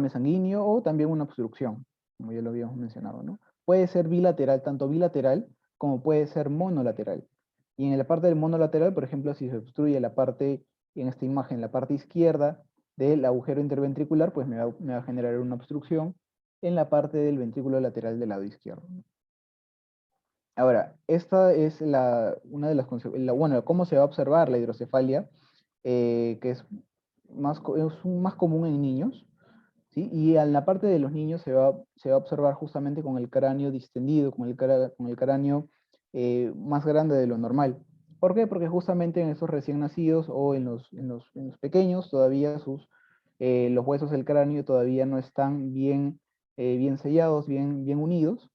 Speaker 3: sanguíneo o también una obstrucción, como ya lo habíamos mencionado, ¿no? Puede ser bilateral, tanto bilateral como puede ser monolateral. Y en la parte del monolateral, por ejemplo, si se obstruye la parte, en esta imagen, la parte izquierda del agujero interventricular, pues me va a generar una obstrucción en la parte del ventrículo lateral del lado izquierdo. Ahora, esta es una de las bueno, cómo se va a observar la hidrocefalia, que es más común en niños, ¿sí? Y en la parte de los niños se va a observar justamente con el cráneo distendido, con el cráneo más grande de lo normal. ¿Por qué? Porque justamente en esos recién nacidos o en los pequeños todavía los huesos del cráneo todavía no están bien sellados, bien unidos,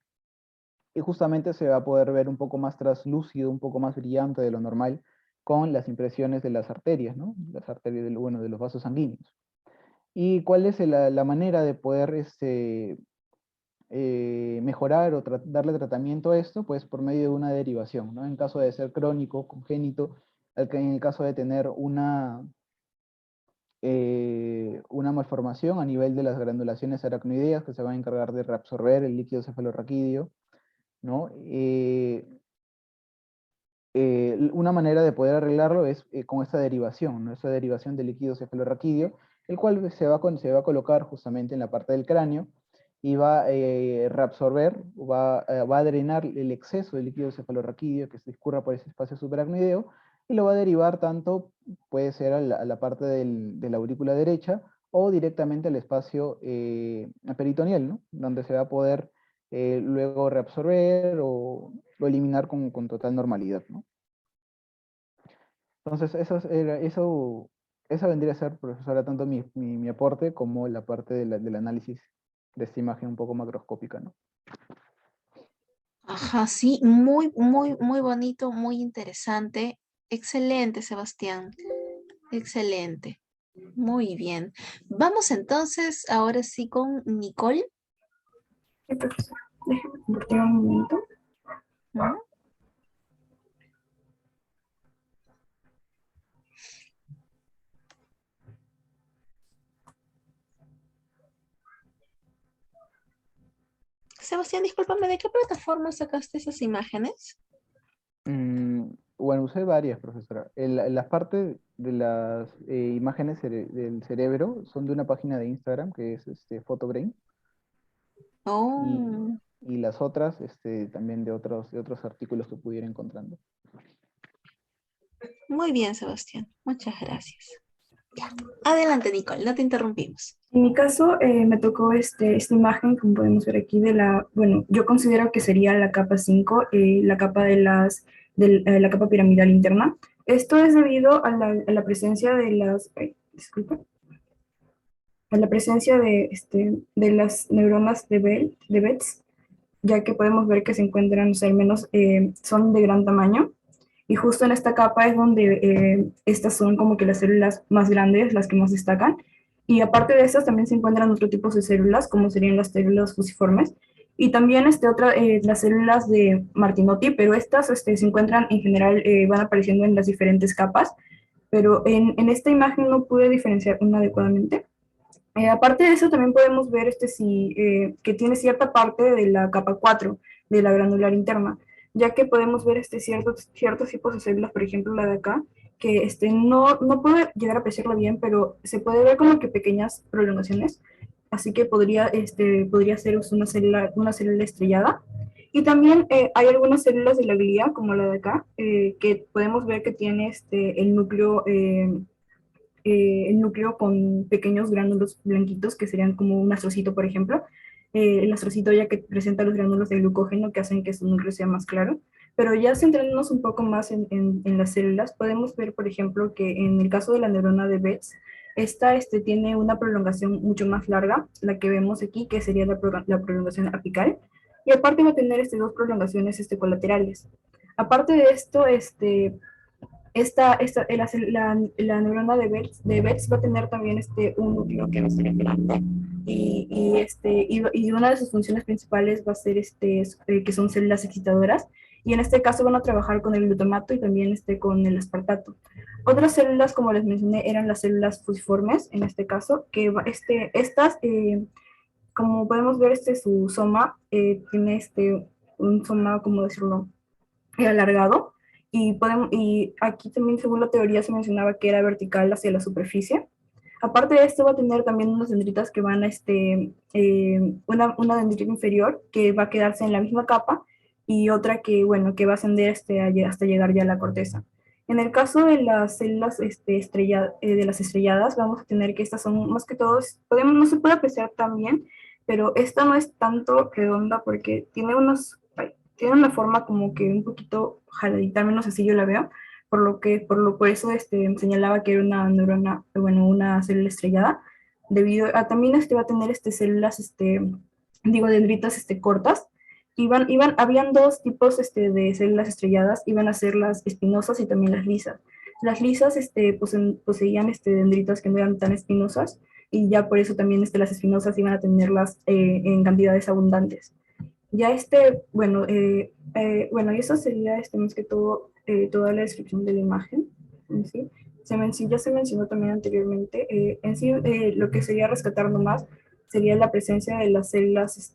Speaker 3: y justamente se va a poder ver un poco más traslúcido, un poco más brillante de lo normal con las impresiones de las arterias, ¿no? Las arterias de los vasos sanguíneos. ¿Y cuál es la manera de poder mejorar o darle tratamiento a esto? Pues por medio de una derivación, ¿no? En caso de ser crónico, congénito, en el caso de tener una malformación a nivel de las granulaciones aracnoideas que se van a encargar de reabsorber el líquido cefalorraquídeo, ¿no? Una manera de poder arreglarlo es con esta derivación, ¿no? Esta derivación del líquido cefalorraquídeo, el cual se va a colocar justamente en la parte del cráneo y va a reabsorber, va a drenar el exceso de líquido cefalorraquídeo que se discurra por ese espacio subaracnoideo y lo va a derivar tanto, puede ser a la parte de la aurícula derecha o directamente al espacio peritoneal, ¿no? Donde se va a poder luego reabsorber o eliminar con total normalidad, ¿no? Entonces, esa vendría a ser, profesora, tanto mi aporte como la parte del análisis de esta imagen un poco macroscópica, ¿no?
Speaker 1: Ajá, sí, muy, muy, muy bonito, muy interesante. Excelente, Sebastián. Excelente. Muy bien. Vamos entonces, ahora sí, con Nicole.
Speaker 9: Sí, profesor. Déjame compartir un momento.
Speaker 1: ¿No? Sebastián, discúlpame, ¿de qué plataforma sacaste esas imágenes?
Speaker 3: Bueno, usé varias, profesora. Las partes de las imágenes del cerebro son de una página de Instagram que es Photobrain.
Speaker 1: Oh,
Speaker 3: Y las otras también de otros artículos que pudiera encontrando.
Speaker 1: muy bien, Sebastián. Muchas gracias. Ya. Adelante, Nicole, no te interrumpimos.
Speaker 9: En mi caso, me tocó esta imagen, como podemos ver aquí, bueno, yo considero que sería la capa 5, la capa la capa piramidal interna. Esto es debido a la presencia de disculpa, a la presencia de las neuronas de Betz, ya que podemos ver que se encuentran, o sea, al menos son de gran tamaño. Y justo en esta capa es donde estas son como que las células más grandes, las que más destacan. Y aparte de estas también se encuentran otros tipos de células, como serían las células fusiformes, Y también las células de Martinotti, pero estas se encuentran en general, van apareciendo en las diferentes capas, pero en esta imagen no pude diferenciar una adecuadamente. Aparte de eso, también podemos ver que tiene cierta parte de la capa 4 de la granular interna, ya que podemos ver ciertos tipos de células, por ejemplo la de acá, que no puedo llegar a apreciarla bien, pero se puede ver como que pequeñas prolongaciones, así que podría ser una célula estrellada. Y también hay algunas células de la glía, como la de acá, que podemos ver que tiene el núcleo con pequeños gránulos blanquitos que serían como un astrocito, por ejemplo. El astrocito ya que presenta los gránulos de glucógeno que hacen que su núcleo sea más claro. Pero ya centrándonos un poco más en las células, podemos ver, por ejemplo, que en el caso de la neurona de Betz, esta tiene una prolongación mucho más larga, la que vemos aquí, que sería la prolongación apical, y aparte va a tener dos prolongaciones colaterales. Aparte de esto, la neurona de Betz va a tener también un núcleo que va a ser grande y una de sus funciones principales va a ser que son células excitadoras y en este caso van a trabajar con el glutamato y también con el aspartato. Otras células, como les mencioné, eran las células fusiformes, en este caso, que estas, como podemos ver, su soma tiene un soma, como decirlo, alargado, y aquí también, según la teoría, se mencionaba que era vertical hacia la superficie. Aparte de esto, va a tener también unas dendritas que van a, una dendrita inferior que va a quedarse en la misma capa y otra que, bueno, que va a ascender hasta llegar ya a la corteza. En el caso de las células de las estrelladas, vamos a tener que estas son más que todo, no se puede apreciar tan bien, pero esta no es tanto redonda porque tiene una forma como que un poquito jaladita, al menos así yo la veo, por eso señalaba que era una neurona, bueno, una célula estrellada, debido a también va a tener células, dendritas cortas, habían dos tipos de células estrelladas, iban a ser las espinosas y también las lisas. Las lisas poseían dendritas que no eran tan espinosas, y ya por eso también las espinosas iban a tenerlas en cantidades abundantes. Ya bueno, y eso sería más que todo toda la descripción de la imagen en sí. Ya se mencionó también anteriormente. En sí, lo que sería rescatar nomás sería la presencia de las células,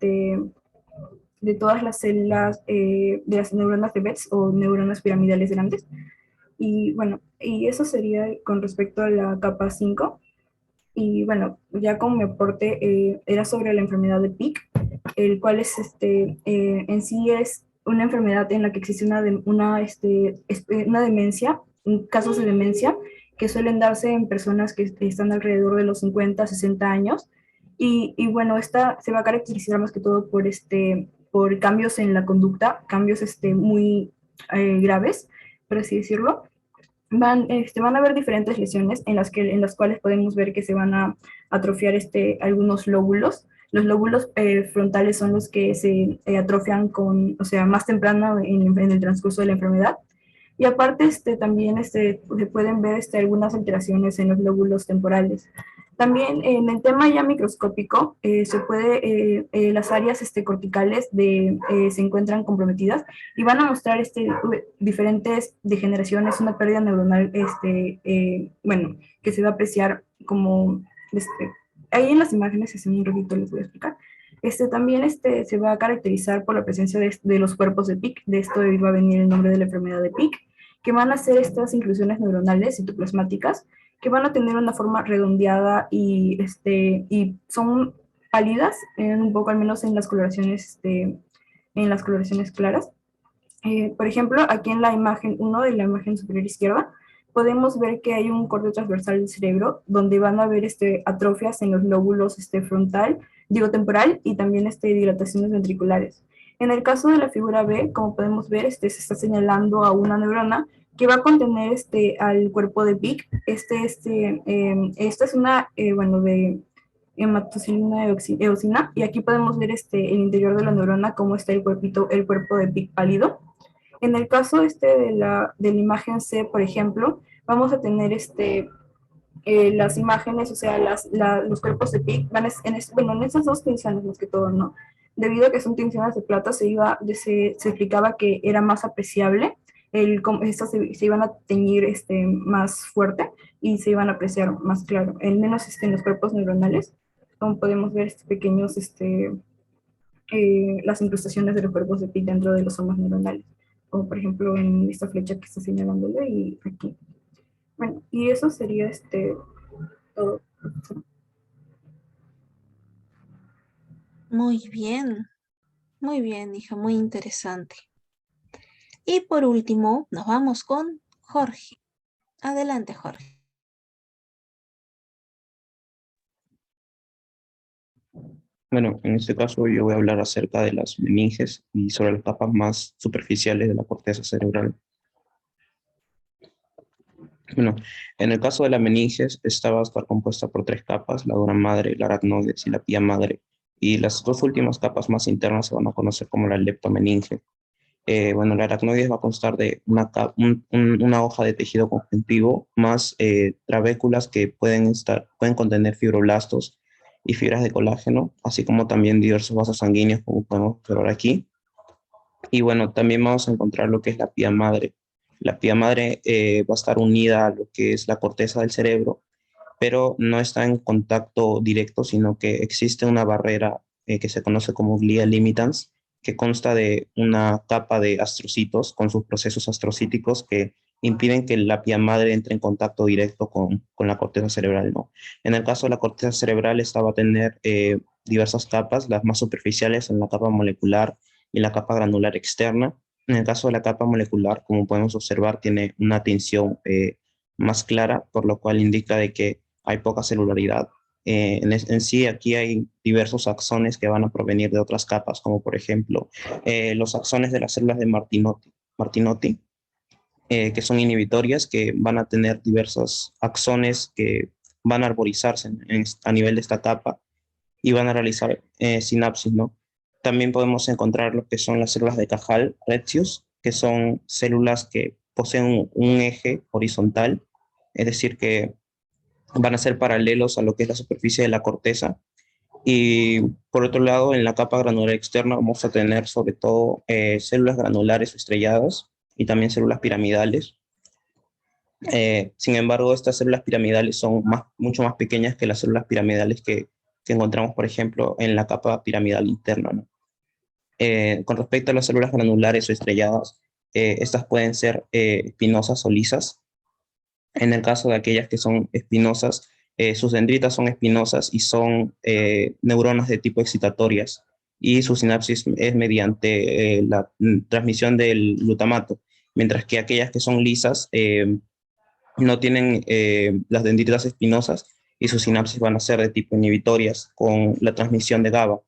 Speaker 9: de todas las células de las neuronas de Betz o neuronas piramidales grandes. Y bueno, y eso sería con respecto a la capa 5. Y bueno, ya como mi aporte era sobre la enfermedad de Pick, el cual en sí es una enfermedad en la que existe una demencia, casos de demencia, que suelen darse en personas que están alrededor de los 50, 60 años. Y bueno, esta se va a caracterizar más que todo por cambios en la conducta, cambios muy graves, por así decirlo. Van a haber diferentes lesiones en las cuales podemos ver que se van a atrofiar algunos lóbulos. Los lóbulos frontales son los que se atrofian o sea, más temprano en el transcurso de la enfermedad. Y aparte, también se pueden ver algunas alteraciones en los lóbulos temporales. También en el tema ya microscópico, las áreas corticales se encuentran comprometidas y van a mostrar diferentes degeneraciones, una pérdida neuronal, bueno, que se va a apreciar como, ahí en las imágenes, un ratito les voy a explicar. También se va a caracterizar por la presencia de los cuerpos de Pick, de esto va a venir el nombre de la enfermedad de Pick, que van a ser estas inclusiones neuronales citoplasmáticas, que van a tener una forma redondeada y son pálidas, un poco al menos en las coloraciones claras. Por ejemplo, aquí en la imagen 1 de la imagen superior izquierda, podemos ver que hay un corte transversal del cerebro donde van a haber atrofias en los lóbulos temporal y también dilataciones ventriculares. En el caso de la figura B, como podemos ver, se está señalando a una neurona que va a contener al cuerpo de Pick. Esta es una, bueno, de hematocilina eosina, y aquí podemos ver el interior de la neurona, cómo está el cuerpo de Pick pálido. En el caso de la imagen C, por ejemplo, vamos a tener las imágenes, o sea, los cuerpos de Pick, bueno, en esas dos tensiones más que todo, ¿no? debido a que son tinciones de plata, se explicaba que era más apreciable, estas se iban a teñir más fuerte y se iban a apreciar más claro, al menos en los cuerpos neuronales, como podemos ver pequeños, las incrustaciones de los cuerpos de Pitt dentro de los somos neuronales, como por ejemplo en esta flecha que está señalándole y aquí. Bueno, y eso sería todo.
Speaker 1: muy bien, hija, muy interesante. Y por último, nos vamos con Jorge. Adelante, Jorge.
Speaker 10: Bueno, en este caso yo voy a hablar acerca de las meninges y sobre las capas más superficiales de la corteza cerebral. Bueno, en el caso de la meninges, esta va a estar compuesta por 3 capas, la dura madre, la aracnoides y la pía madre. Y las 2 últimas capas más internas se van a conocer como la leptomeninge. Bueno, la aracnoides va a constar de una hoja de tejido conjuntivo más trabéculas que pueden contener fibroblastos y fibras de colágeno, así como también diversos vasos sanguíneos, como podemos observar aquí. Y bueno, también vamos a encontrar lo que es la pía madre. La pía madre va a estar unida a lo que es la corteza del cerebro, pero no está en contacto directo, sino que existe una barrera que se conoce como glia limitans, que consta de una capa de astrocitos con sus procesos astrocíticos que impiden que la pía madre entre en contacto directo con la corteza cerebral, ¿no? En el caso de la corteza cerebral, esta va a tener diversas capas, las más superficiales en la capa molecular y la capa granular externa. En el caso de la capa molecular, como podemos observar, tiene una tinción más clara, por lo cual indica de que hay poca celularidad. En sí, aquí hay diversos axones que van a provenir de otras capas, como por ejemplo los axones de las células de Martinotti, que son inhibitorias, que van a tener diversos axones que van a arborizarse a nivel de esta capa y van a realizar sinapsis, ¿no? También podemos encontrar lo que son las células de Cajal, Rettius, que son células que poseen un eje horizontal, es decir, que van a ser paralelos a lo que es la superficie de la corteza. Y por otro lado, en la capa granular externa vamos a tener sobre todo células granulares o estrelladas y también células piramidales. Sin embargo, estas células piramidales son mucho más pequeñas que las células piramidales que encontramos, por ejemplo, en la capa piramidal interna, ¿no? Con respecto a las células granulares o estrelladas, estas pueden ser espinosas o lisas. En el caso de aquellas que son espinosas, sus dendritas son espinosas y son neuronas de tipo excitatorias, y su sinapsis es mediante la transmisión del glutamato, mientras que aquellas que son lisas no tienen las dendritas espinosas y sus sinapsis van a ser de tipo inhibitorias con la transmisión de GABA.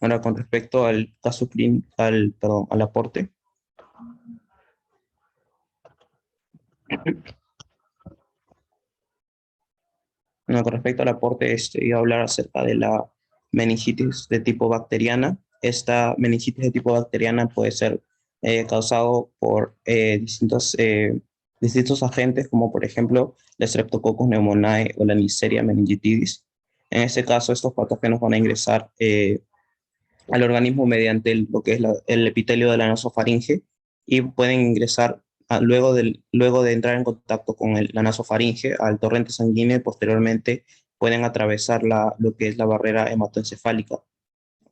Speaker 10: Ahora, con respecto al caso clínico, al aporte. Bueno, con respecto al aporte, iba a hablar acerca de la meningitis de tipo bacteriana. Esta meningitis de tipo bacteriana puede ser causado por distintos agentes, como por ejemplo la Streptococcus pneumoniae o la Neisseria meningitidis. En este caso, estos patógenos van a ingresar al organismo mediante lo que es el epitelio de la nasofaringe, y pueden ingresar luego de entrar en contacto con la nasofaringe al torrente sanguíneo, y posteriormente pueden atravesar lo que es la barrera hematoencefálica,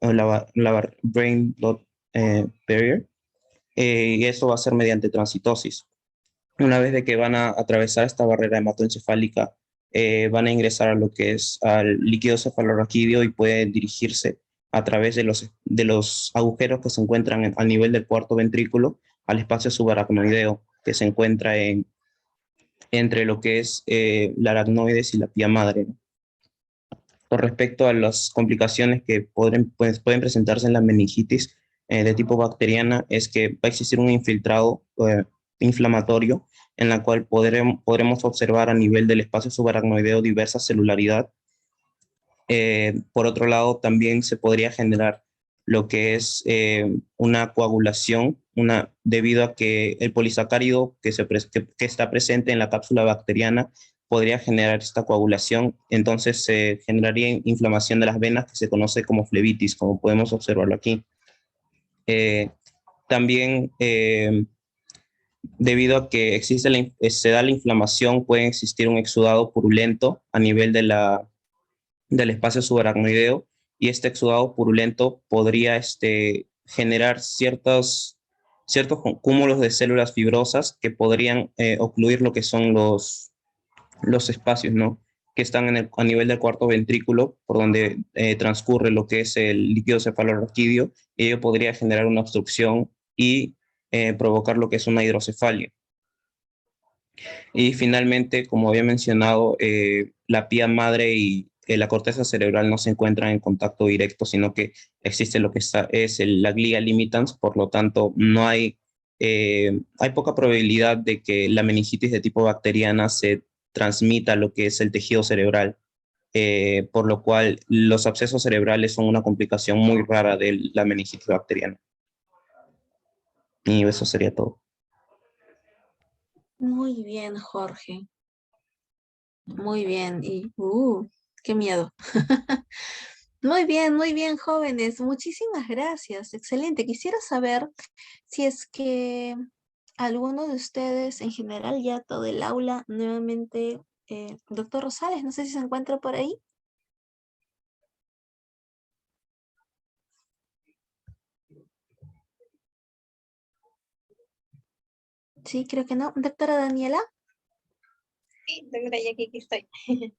Speaker 10: o la brain blood barrier, y eso va a ser mediante transitosis. Una vez de que van a atravesar esta barrera hematoencefálica, van a ingresar a lo que es al líquido cefalorraquídeo y pueden dirigirse a través de los agujeros que se encuentran al nivel del cuarto ventrículo al espacio subaracnoideo, que se encuentra entre lo que es la aracnoides y la pía madre. Con respecto a las complicaciones que pueden presentarse en la meningitis de tipo bacteriana, es que va a existir un infiltrado inflamatorio, en la cual podremos observar a nivel del espacio subaracnoideo diversa celularidad. Por otro lado, también se podría generar lo que es una coagulación, debido a que el polisacárido que está presente en la cápsula bacteriana podría generar esta coagulación, entonces se generaría inflamación de las venas que se conoce como flebitis, como podemos observarlo aquí. También, debido a que se da la inflamación, puede existir un exudado purulento a nivel del espacio subaracnoideo, y este exudado purulento podría generar ciertos cúmulos de células fibrosas que podrían ocluir lo que son los espacios, ¿no?, que están a nivel del cuarto ventrículo, por donde transcurre lo que es el líquido cefalorraquídeo, y ello podría generar una obstrucción y provocar lo que es una hidrocefalia. Y finalmente, como había mencionado, la pía madre y la corteza cerebral no se encuentran en contacto directo, sino que existe lo que es la glia limitans, por lo tanto, no hay poca probabilidad de que la meningitis de tipo bacteriana se transmita lo que es el tejido cerebral, por lo cual los abscesos cerebrales son una complicación muy rara de la meningitis bacteriana. Y eso sería todo.
Speaker 1: Muy bien, Jorge. Muy bien. Y, qué miedo. muy bien, jóvenes. Muchísimas gracias. Excelente. Quisiera saber si es que alguno de ustedes, en general, ya todo el aula, nuevamente, doctor Rosales, no sé si se encuentra por ahí. Sí, creo que no. Doctora Daniela.
Speaker 8: Sí, doctora, ya que aquí estoy.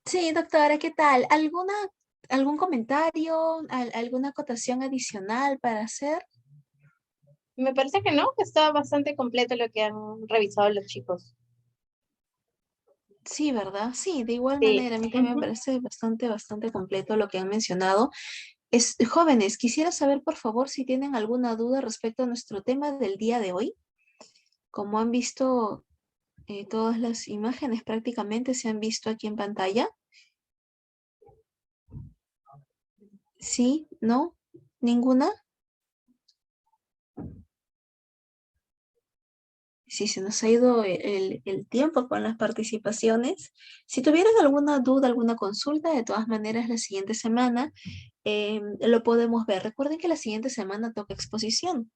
Speaker 1: Sí, doctora, ¿qué tal? ¿Algún comentario, alguna acotación adicional para hacer?
Speaker 8: Me parece que no, que está bastante completo lo que han revisado los chicos.
Speaker 1: Sí, ¿verdad? Sí, de igual
Speaker 8: Sí.
Speaker 1: manera, a mí también me parece bastante completo lo que han mencionado. Jóvenes, quisiera saber, por favor, si tienen alguna duda respecto a nuestro tema del día de hoy. Como han visto, todas las imágenes prácticamente se han visto aquí en pantalla. ¿Sí? ¿No? ¿Ninguna? Sí, se nos ha ido el tiempo con las participaciones. Si tuvieran alguna duda, alguna consulta, de todas maneras, la siguiente semana lo podemos ver. Recuerden que la siguiente semana toca exposición.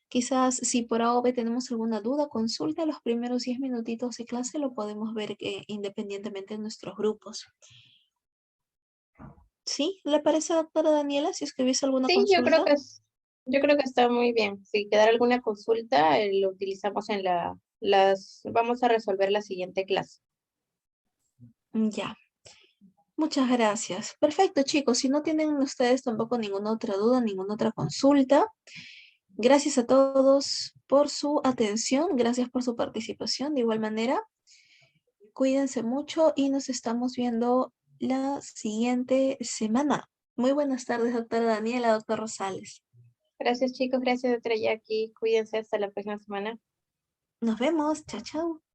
Speaker 1: Quizás si por AOV tenemos alguna duda, consulta, los primeros 10 minutitos de clase lo podemos ver independientemente en nuestros grupos. ¿Sí? ¿Le parece, doctora Daniela, si es que hubiese alguna
Speaker 8: Sí,
Speaker 1: consulta?
Speaker 8: yo creo que está muy bien. Si quedara alguna consulta, lo utilizamos en vamos a resolver la siguiente clase.
Speaker 1: Ya. Muchas gracias. Perfecto, chicos. Si no tienen ustedes tampoco ninguna otra duda, ninguna otra consulta, gracias a todos por su atención. Gracias por su participación. De igual manera, cuídense mucho y nos estamos viendo la siguiente semana. Muy buenas tardes, doctora Daniela, doctor Rosales.
Speaker 8: Gracias, chicos. Gracias, doctora Jackie. Cuídense hasta la próxima semana.
Speaker 1: Nos vemos. Chao, chao.